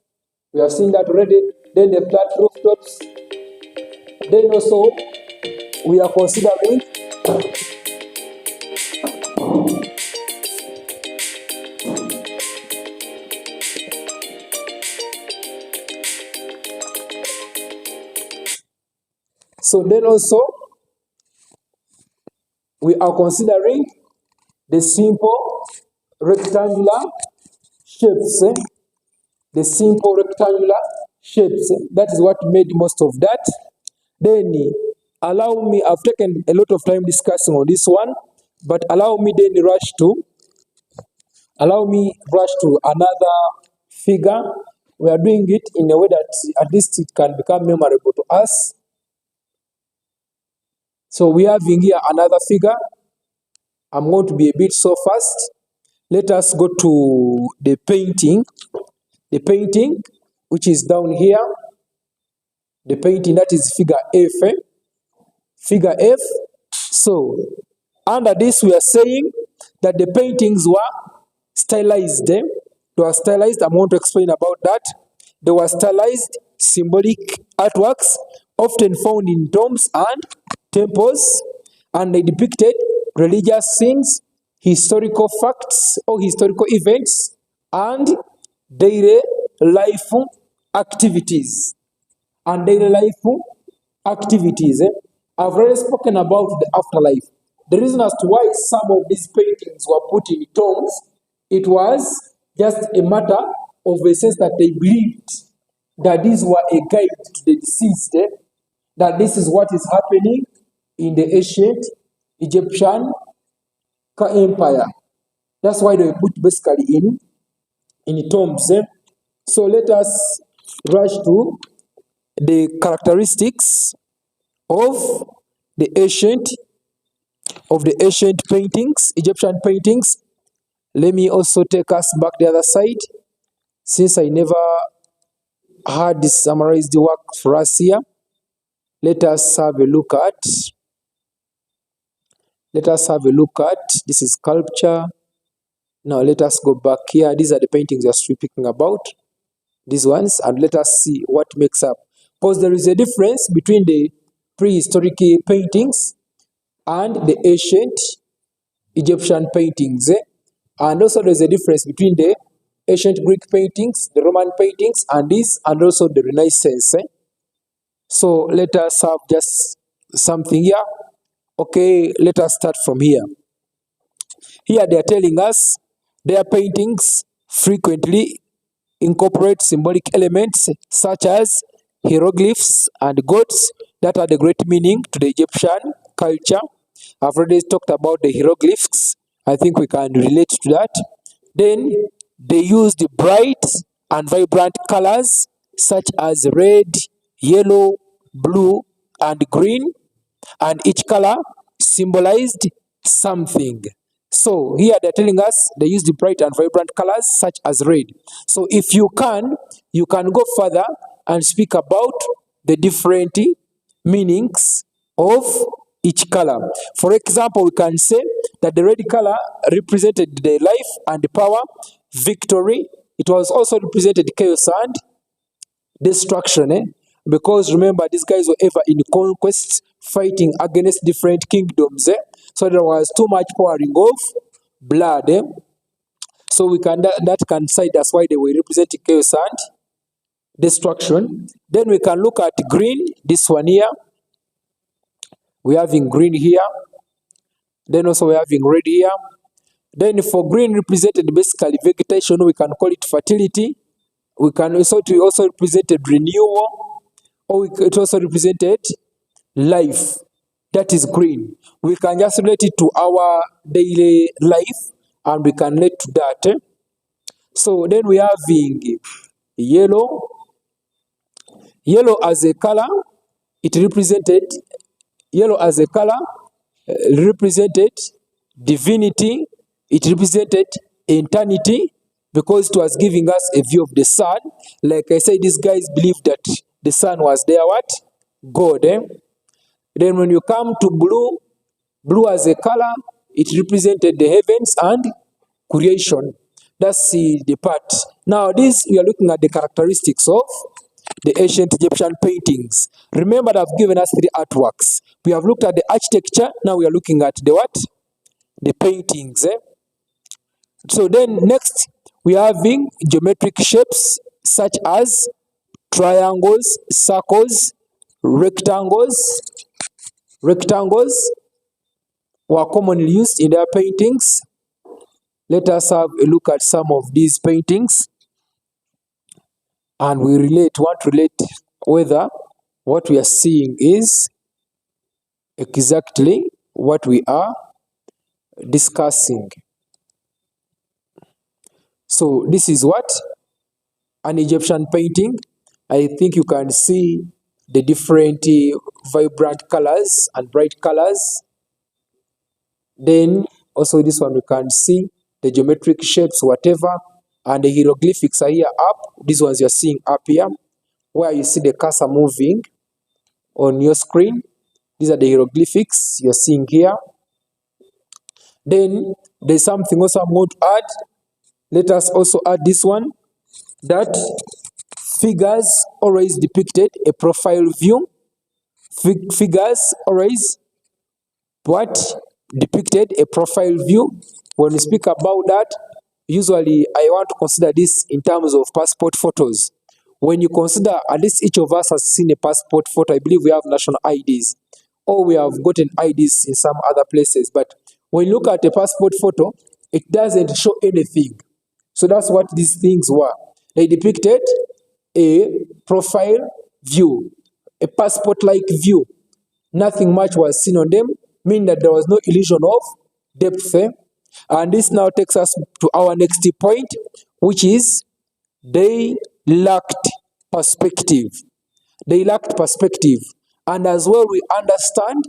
We have seen that already. Then the flat rooftops. Then also, we are considering we are considering the simple rectangular shapes. The simple rectangular shapes. That is what made most of that. Then allow me, I've taken a lot of time discussing on this one, but allow me rush to another figure. We are doing it in a way that at least it can become memorable to us. So we have in here another figure. I'm going to be a bit so fast. Let us go to the painting. The painting, which is down here. The painting, that is figure F. Figure F. So, under this we are saying that the paintings were stylized. They were stylized. I'm going to explain about that. They were stylized symbolic artworks often found in tombs and temples, and they depicted religious scenes, historical facts or historical events, and daily life activities. And daily life activities. I've already spoken about the afterlife. The reason as to why some of these paintings were put in tombs, it was just a matter of a sense that they believed that these were a guide to the deceased, that this is what is happening in the ancient Egyptian empire. That's why they were put basically in tombs. So let us rush to the characteristics of the ancient paintings, Egyptian paintings. Let me also take us back the other side, since I never had this summarized work for us here. Let us have a look at this is sculpture. Now let us go back here. These are the paintings we are speaking about, these ones, and let us see what makes up, because there is a difference between the prehistoric paintings and the ancient Egyptian paintings, and also there's a difference between the ancient Greek paintings, the Roman paintings, and this, and also the Renaissance. So let us have just something here. Okay, let us start from here. Here they are telling us their paintings frequently incorporate symbolic elements such as hieroglyphs and gods that had a great meaning to the Egyptian culture. I've already talked about the hieroglyphs. I think we can relate to that. Then they used bright and vibrant colors such as red, yellow, blue, and green, and each color symbolized something. So here they're telling us they use the bright and vibrant colors such as red. So if you can go further and speak about the different meanings of each color. For example, we can say that the red color represented the life and the power, victory. It was also represented chaos and destruction. Because remember, these guys were ever in conquest, fighting against different kingdoms. So there was too much pouring of blood. So we can that can say that's why they were representing chaos and destruction. Then we can look at green, this one here. We're having green here. Then also we're having red here. Then for green represented basically vegetation, we can call it fertility. We can also represented renewal, or it also represented life. That is green. We can just relate it to our daily life, and we can relate to that. So then we are having yellow. Yellow as a color, it represented yellow as a color represented divinity. It represented eternity, because it was giving us a view of the sun. Like I said, these guys believed that the sun was their what? God. Then when you come to blue, blue as a color, it represented the heavens and creation. That's the part. Now this, we are looking at the characteristics of the ancient Egyptian paintings. Remember that I've given us 3 artworks. We have looked at the architecture. Now we are looking at the what? The paintings. So then next, we are having geometric shapes such as triangles, circles, rectangles. Rectangles were commonly used in their paintings. Let us have a look at some of these paintings, and we want to relate whether what we are seeing is exactly what we are discussing. So this is what? An Egyptian painting. I think you can see the different vibrant colors and bright colors. Then also this one, we can see the geometric shapes, whatever, and the hieroglyphics are here up. These ones you're seeing up here, where you see the cursor moving on your screen. These are the hieroglyphics you're seeing here. Then there's something also I'm going to add. Let us also add this one, that Figures always depicted a profile view. Figures always what depicted a profile view. When we speak about that, usually I want to consider this in terms of passport photos. When you consider, at least each of us has seen a passport photo. I believe we have national IDs, or we have gotten IDs in some other places. But when you look at a passport photo, it doesn't show anything. So that's what these things were. They depicted a profile view, a passport-like view. Nothing much was seen on them, meaning that there was no illusion of depth. And this now takes us to our next point, which is they lacked perspective. They lacked perspective. And as well, we understand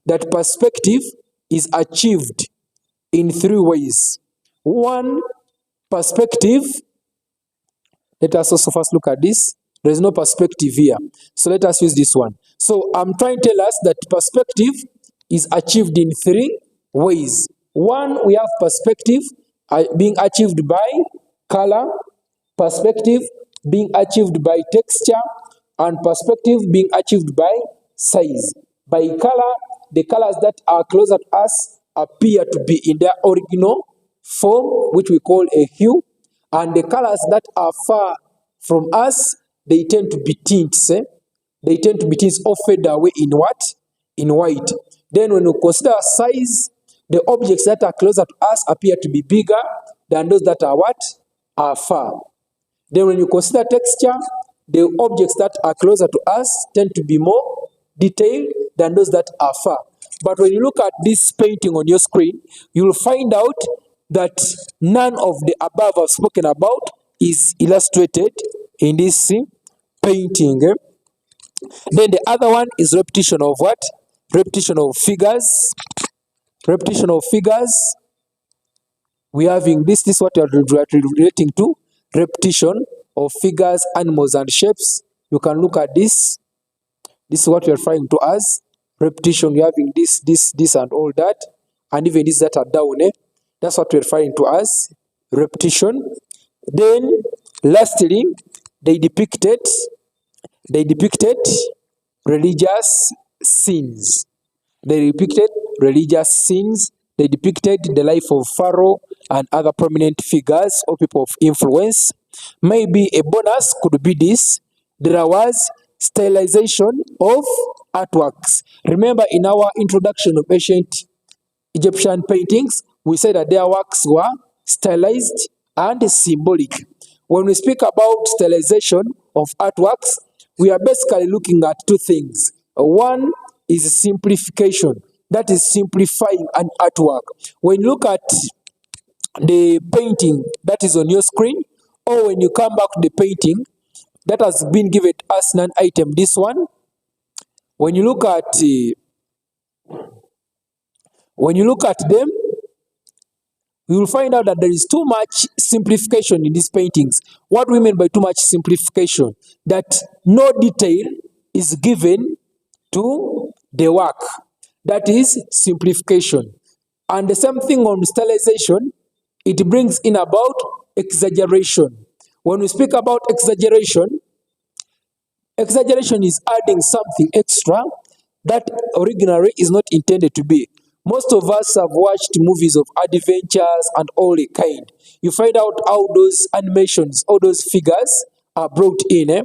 that perspective is achieved in three ways. One, perspective. Let us also first look at this. There is no perspective here. So let us use this one. So I'm trying to tell us that perspective is achieved in three ways. One, we have perspective being achieved by color, perspective being achieved by texture, and perspective being achieved by size. By color, the colors that are closer to us appear to be in their original form, which we call a hue, and the colors that are far from us, they tend to be tints. They tend to be tints or fade away in what? In white. Then when we consider size, the objects that are closer to us appear to be bigger than those that are what? Are far. Then when you consider texture, the objects that are closer to us tend to be more detailed than those that are far. But when you look at this painting on your screen, you'll find out that none of the above I've spoken about is illustrated in this painting. Then the other one is repetition of what? Repetition of figures. Repetition of figures. We are having this is what we are relating to. Repetition of figures, animals, and shapes. You can look at this. This is what we are referring to as repetition. You're having this, and all that, and even these that are down. That's what we're referring to as repetition. Then, lastly, they depicted religious scenes. They depicted religious scenes. They depicted the life of Pharaoh and other prominent figures or people of influence. Maybe a bonus could be this. There was stylization of artworks. Remember, in our introduction of ancient Egyptian paintings, we said that their works were stylized and symbolic. When we speak about stylization of artworks, we are basically looking at two things. One is simplification, that is simplifying an artwork. When you look at the painting that is on your screen, or when you come back to the painting that has been given as an item, this one, when you look at them, you will find out that there is too much simplification in these paintings. What do we mean by too much simplification? That no detail is given to the work. That is simplification. And the same thing on stylization, it brings in about exaggeration. When we speak about exaggeration, exaggeration is adding something extra that originally is not intended to be. Most of us have watched movies of adventures and all the kind. You find out how those animations, all those figures are brought in.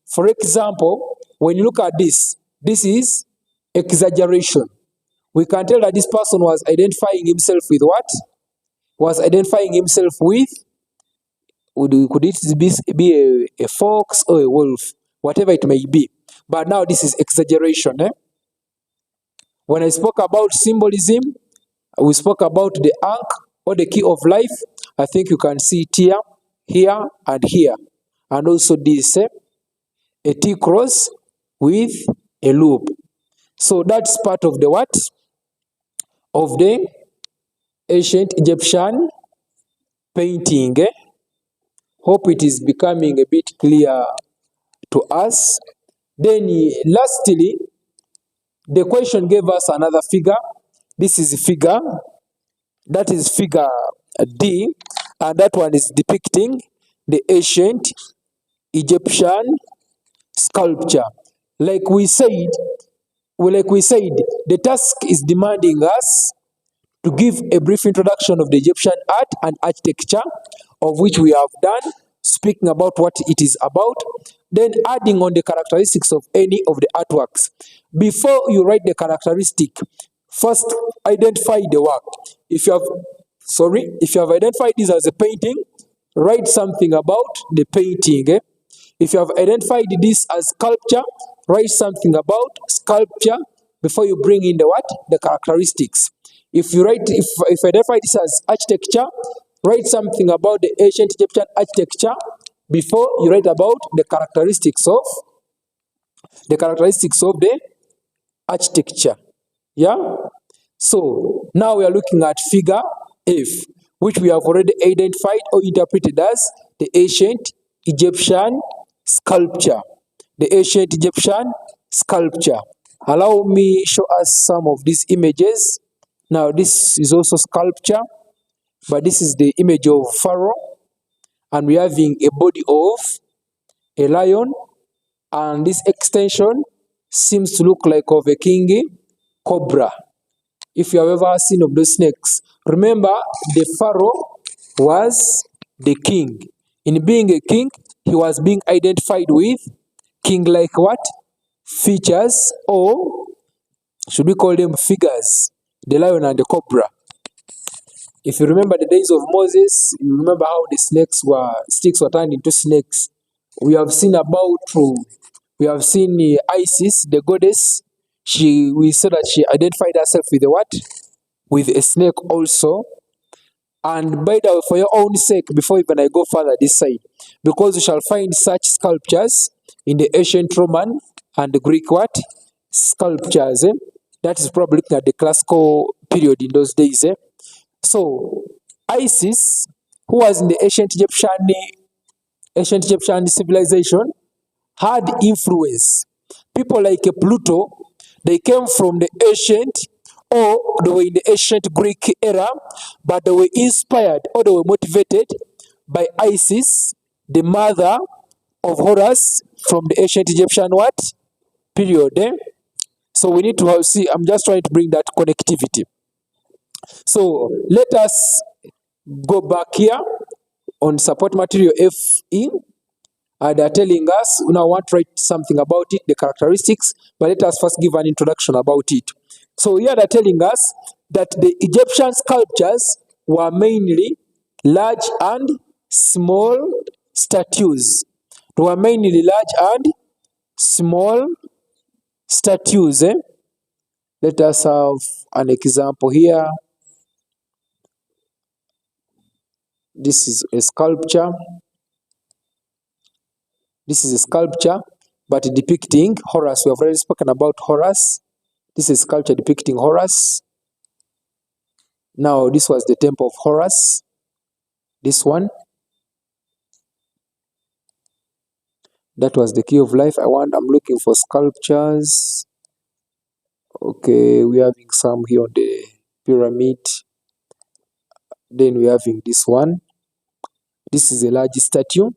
For example, when you look at this is exaggeration. We can tell that this person was identifying himself with what? Was identifying himself with, could it be a fox or a wolf? Whatever it may be. But now this is exaggeration. When I spoke about symbolism, we spoke about the ankh or the key of life. I think you can see it here, and here. And also this, a T cross with a loop. So that's part of the what? Of the ancient Egyptian painting. Hope it is becoming a bit clear to us. Then lastly, the question gave us another figure. This is figure, that is figure D, and that one is depicting the ancient Egyptian sculpture. Like we said, the task is demanding us to give a brief introduction of the Egyptian art and architecture, of which we have done, speaking about what it is about, then adding on the characteristics of any of the artworks. Before you write the characteristic, first identify the work. If you have identified this as a painting, write something about the painting. If you have identified this as sculpture, write something about sculpture before you bring in the characteristics. If you identify this as architecture, write something about the ancient Egyptian architecture before you write about the characteristics of the architecture. Yeah. So now we are looking at figure F, which we have already identified or interpreted as the ancient Egyptian sculpture. The ancient Egyptian sculpture. Allow me show us some of these images. Now this is also sculpture, but this is the image of Pharaoh, and we are having a body of a lion, and this extension seems to look like of a king cobra. If you have ever seen of those snakes, remember the Pharaoh was the king. In being a king, he was being identified with king-like what? Features, or should we call them figures? The lion and the cobra. If you remember the days of Moses, you remember how the sticks were turned into snakes. We have seen Isis, the goddess. We saw that she identified herself with a what? With a snake also. And by the way, for your own sake, before even I go further this side, because you shall find such sculptures in the ancient Roman and the Greek what? Sculptures. That is probably looking at the classical period in those days. So Isis, who was in the ancient Egyptian civilization, had influence. People like Pluto, they came from the ancient, or they were in the ancient Greek era, but they were inspired or they were motivated by Isis, the mother of Horus, from the ancient Egyptian what? Period. So we need to see, I'm just trying to bring that connectivity. So let us go back here on support material FE. They're telling us, we now want to write something about it, the characteristics, but let us first give an introduction about it. So here they're telling us that the Egyptian sculptures were mainly large and small statues. They were mainly large and small statues. Let us have an example here. This is a sculpture. This is a sculpture, but depicting Horus. We have already spoken about Horus. This is a sculpture depicting Horus. Now, this was the temple of Horus. This one. That was the key of life. I'm looking for sculptures. Okay, we're having some here on the pyramid. Then we're having this one. This is a large statue.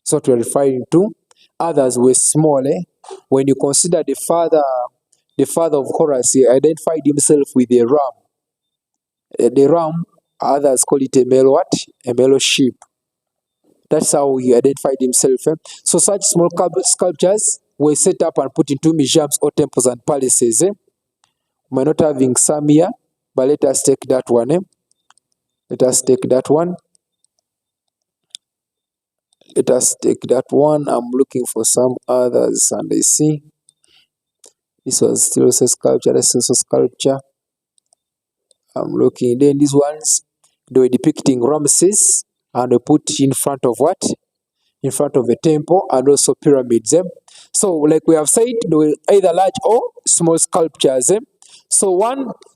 That's what we're referring to. Others were small. When you consider the father of Horus, he identified himself with a ram. The ram, others call it a male what? A male sheep. That's how he identified himself. So such small sculptures were set up and put into museums or temples and palaces. We're not having some here, but let us take that one. Let us take that one. Let us take that one. I'm looking for some others, and I see this was still also sculpture. That's also sculpture. I'm looking. Then these ones, they were depicting Ramses, and they put in front of what? In front of a temple, and also pyramids. So, like we have said, they were either large or small sculptures. So,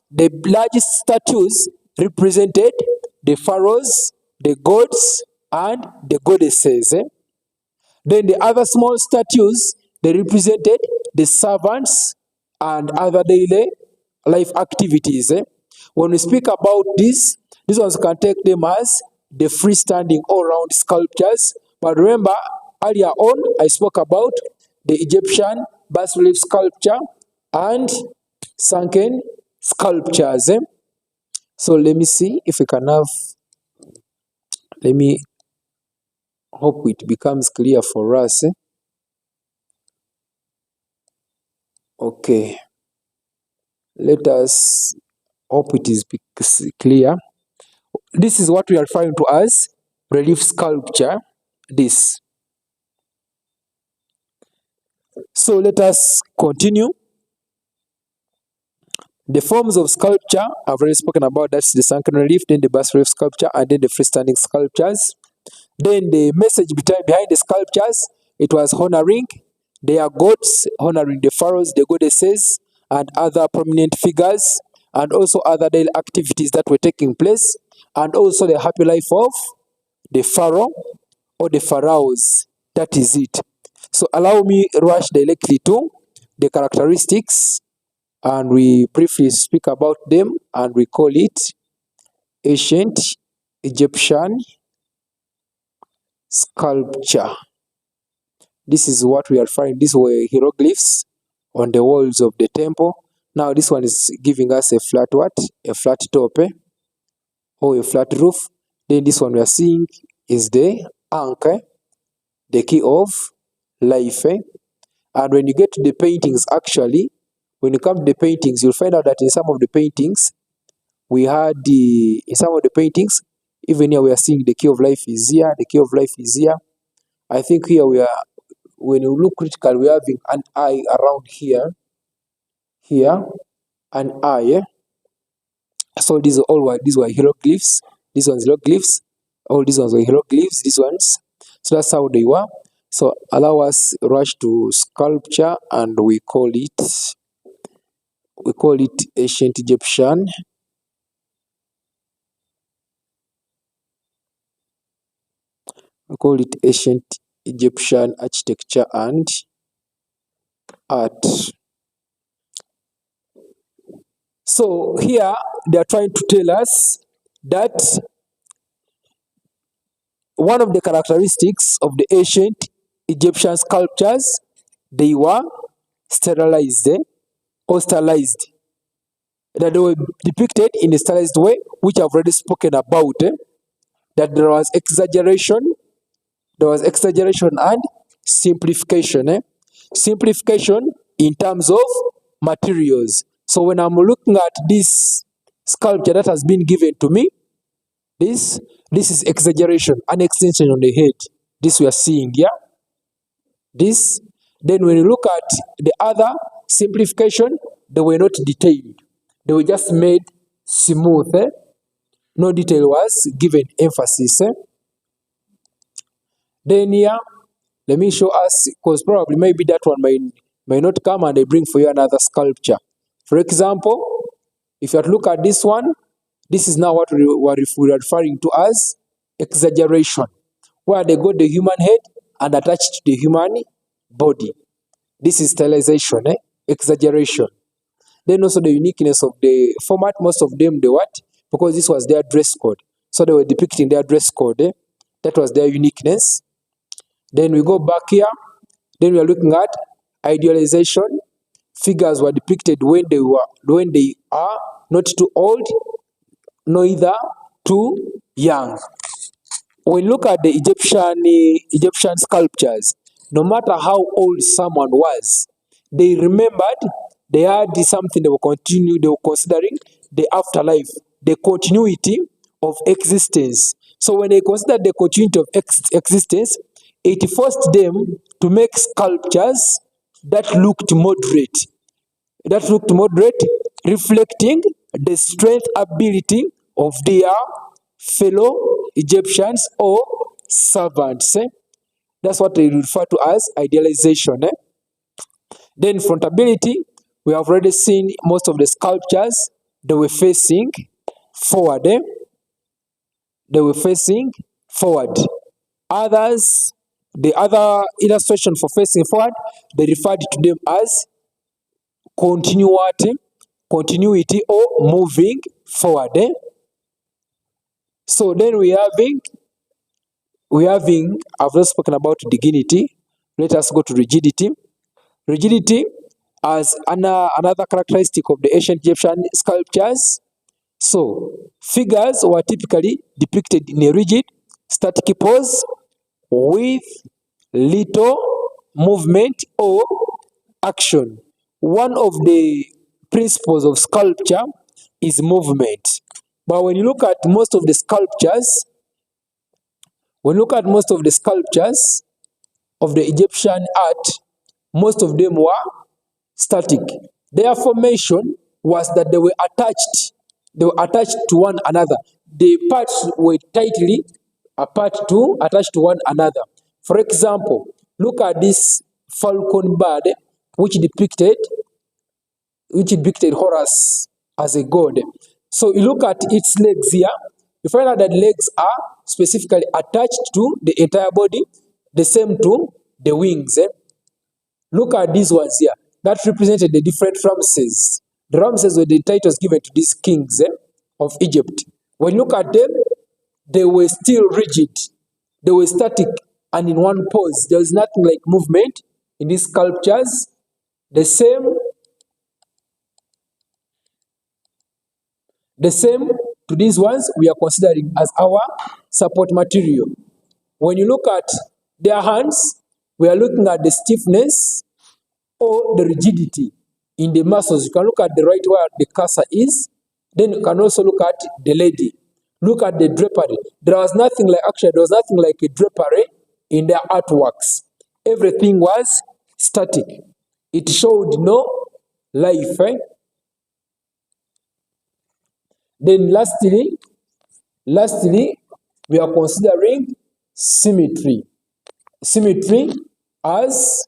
the largest statues represented the pharaohs, the gods, and the goddesses. Then the other small statues, they represented the servants and other daily life activities. When we speak about these ones can take them as the freestanding all-round sculptures. But remember, earlier on, I spoke about the Egyptian bas-relief sculpture and sunken sculptures. So let me see if we can have, let me hope it becomes clear for us. Okay, let us hope it is clear. This is what we are referring to as relief sculpture. This. So let us continue. The forms of sculpture I've already spoken about. That's the sunken relief, then the bas relief sculpture, and then the freestanding sculptures. Then the message behind the sculptures, it was honoring their gods, honoring the pharaohs, the goddesses, and other prominent figures, and also other daily activities that were taking place, and also the happy life of the pharaoh or the pharaohs. That is it. So allow me rush directly to the characteristics, and we briefly speak about them, and we call it ancient Egyptian sculpture. This is what we are finding. These were hieroglyphs on the walls of the temple. Now this one is giving us a flat what? A flat top, or a flat roof. Then this one we are seeing is the anchor, the key of life. And when you get to the paintings, actually, when you come to the paintings, you'll find out that in some of the paintings, in some of the paintings, even here we are seeing the key of life is here, the key of life is here. I think here we are, when you look critical, we're having an eye around here, an eye. So these were hieroglyphs. These ones hieroglyphs. All these ones were hieroglyphs. These ones. So that's how they were. So allow us rush to sculpture, and we call it ancient Egyptian. We call it ancient Egyptian architecture and art. So here they are trying to tell us that one of the characteristics of the ancient Egyptian sculptures, they were sterilized or stylized. That they were depicted in a stylized way, which I've already spoken about. That there was exaggeration and simplification. Simplification in terms of materials. So when I'm looking at this sculpture that has been given to me, this is exaggeration, an extension on the head. This we are seeing here. This. Then when you look at the other simplification, they were not detailed. They were just made smooth. No detail was given emphasis. Then here, let me show us, because probably maybe that one may not come, and I bring for you another sculpture. For example, if you look at this one, this is now what we are referring to as exaggeration, where they got the human head and attached to the human body. This is stylization, exaggeration. Then also the uniqueness of the format, most of them, they what? Because this was their dress code. So they were depicting their dress code. That was their uniqueness. Then we go back here. Then we are looking at idealization. Figures were depicted when they are not too old, neither too young. When you look at the Egyptian sculptures, no matter how old someone was, they remembered they had something they were considering the afterlife, the continuity of existence. So when they considered the continuity of existence, it forced them to make sculptures that looked moderate, reflecting the strength ability of their fellow Egyptians or servants. That's what they refer to as idealization. Then frontability, we have already seen most of the sculptures, they were facing forward. They were facing forward. Others, the other illustration for facing forward, they referred to them as continuity or moving forward. So then we are having I've just spoken about dignity. Let us go to rigidity. Rigidity as another characteristic of the ancient Egyptian sculptures. So, figures were typically depicted in a rigid, static pose with little movement or action. One of the principles of sculpture is movement. But when you look at most of the sculptures, of the Egyptian art, most of them were static. Their formation was that they were attached to one another. The parts were tightly attached to one another. For example, look at this falcon bird, which depicted Horus as a god. So you look at its legs here, you find out that legs are specifically attached to the entire body, the same to the wings. Look at these ones here. That represented the different Ramses. The Ramses were the titles given to these kings of Egypt. When you look at them, they were still rigid. They were static and in one pose. There was nothing like movement in these sculptures. The same to these ones we are considering as our support material. When you look at their hands, we are looking at the stiffness or the rigidity in the muscles. You can look at the right where the cursor is. Then you can also look at the lady. Look at the drapery. There was nothing like a drapery in their artworks. Everything was static. It showed no life. Then lastly, we are considering symmetry. Symmetry as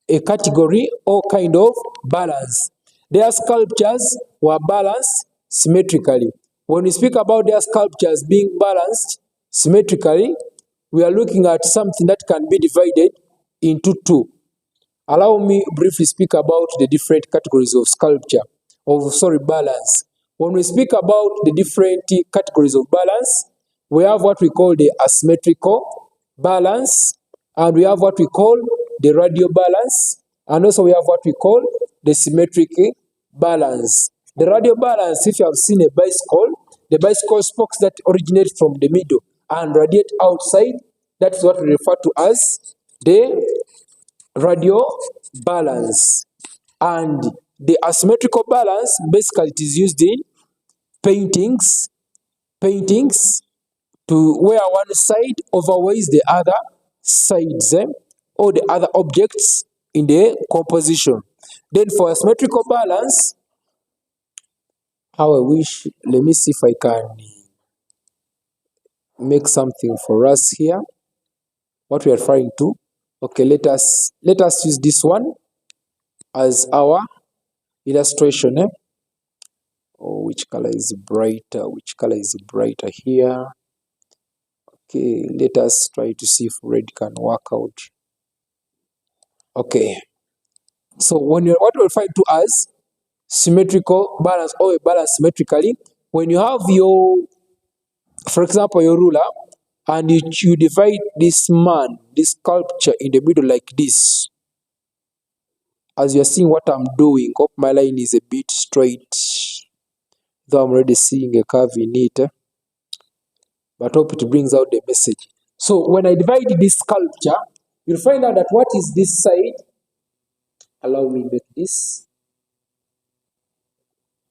a category or kind of balance. Their sculptures were balanced symmetrically. When we speak about their sculptures being balanced symmetrically, we are looking at something that can be divided into two. Allow me briefly speak about the different categories of balance. When we speak about the different categories of balance, we have what we call the asymmetrical balance, and we have what we call the radial balance, and also we have what we call the symmetric balance. The radial balance, if you have seen a bicycle, the bicycle spokes that originate from the middle and radiate outside, that is what we refer to as the radial balance. And the asymmetrical balance, basically it is used in paintings to where one side overweighs the other sides or the other objects in the composition. Then for asymmetrical balance, let me see if I can make something for us here. What we are trying to, okay, let us use this one as our illustration. Oh, which color is brighter? Here? Okay, let us try to see if red can work out. Okay, so what we'll find to as symmetrical balance or a balance symmetrically, when you have for example, your ruler, and you divide this sculpture in the middle like this. As you're seeing what I'm doing, hope my line is a bit straight, though I'm already seeing a curve in it, but hope it brings out the message. So when I divide this sculpture, you'll find out that what is this side, allow me make this,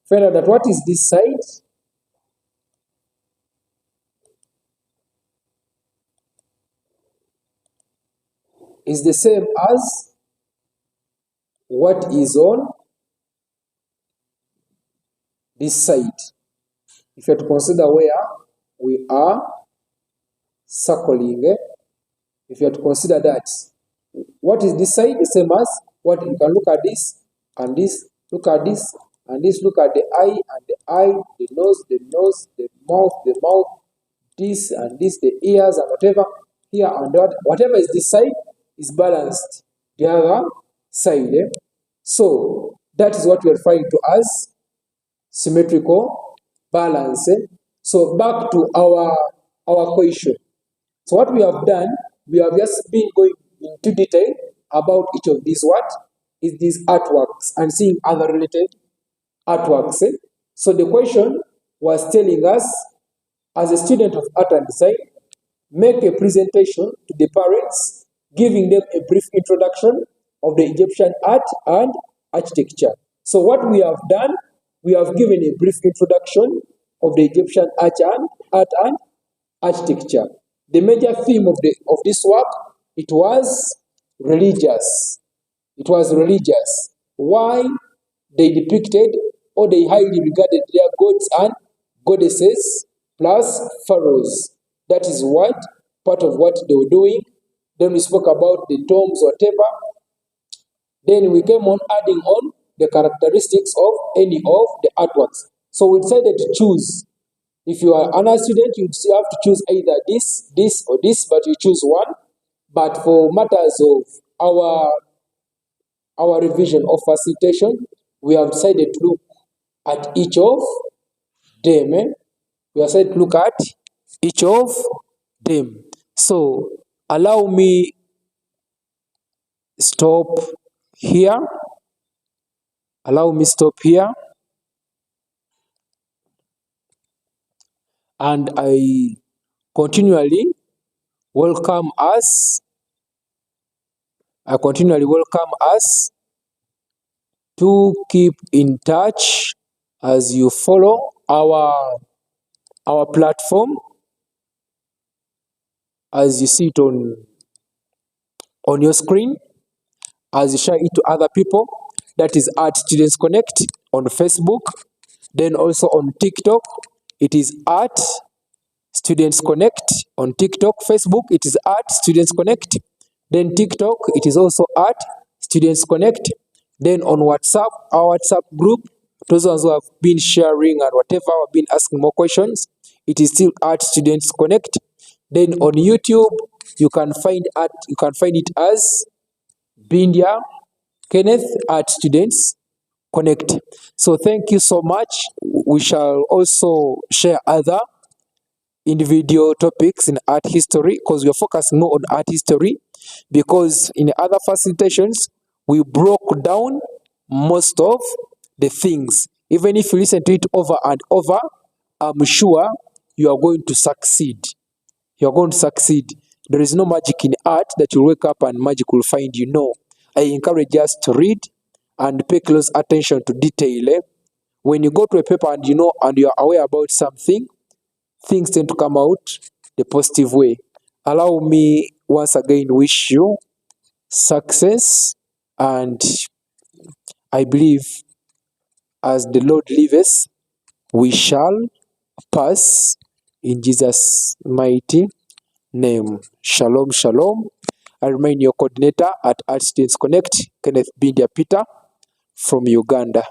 find out that what is this side is the same as what is on this side. If you have to consider where we are circling, if you have to consider that, what is this side? The same as what you can look at this and this, look at this and this, look at the eye and the eye, the nose, the mouth, this and this, the ears and whatever, here and that, whatever is this side is balanced the other side. So that is what we are referring to as symmetrical balance. So back to our question. So what we have done, we have just been going into detail about each of these what is these artworks and seeing other related artworks. So the question was telling us, as a student of art and design, make a presentation to the parents, giving them a brief introduction of the Egyptian art and architecture. So what we have done, we have given a brief introduction of the Egyptian art and architecture. The major theme of this work, it was religious. It was religious. Why? They depicted or they highly regarded their gods and goddesses plus pharaohs. That is what part of what they were doing. Then we spoke about the tombs, whatever. Then we came on adding on the characteristics of any of the artworks. So we decided to choose. If you are an art student, you have to choose either this, or this, but you choose one. But for matters of our revision of facilitation, we have decided to look at each of them. We have decided to look at each of them. So allow me stop here. Allow me stop here. And I continually welcome us. I continually welcome us to keep in touch as you follow our platform, as you see it on your screen, as you share it to other people. That is at Students Connect on Facebook. Then also on TikTok, it is at Students Connect. On TikTok, Facebook, it is at Students Connect. Then TikTok, it is also at Students Connect. Then on WhatsApp, our WhatsApp group, those ones who have been sharing and whatever, have been asking more questions, it is still at Students Connect. Then on YouTube, you can find it as Bindya, Kenneth at Students Connect. So thank you so much. We shall also share other individual topics in art history, because we are focusing more on art history, because in other facilitations we broke down most of the things. Even if you listen to it over and over, I'm sure you are going to succeed. You are going to succeed. There is no magic in art that you wake up and magic will find you. No. I encourage us to read and pay close attention to detail. When you go to a paper and you are aware about something, things tend to come out the positive way. Allow me once again wish you success, and I believe as the Lord liveth, we shall pass in Jesus' mighty name. Shalom, shalom. I remain your coordinator at Art Students Connect, Kenneth Bindya Peter from Uganda.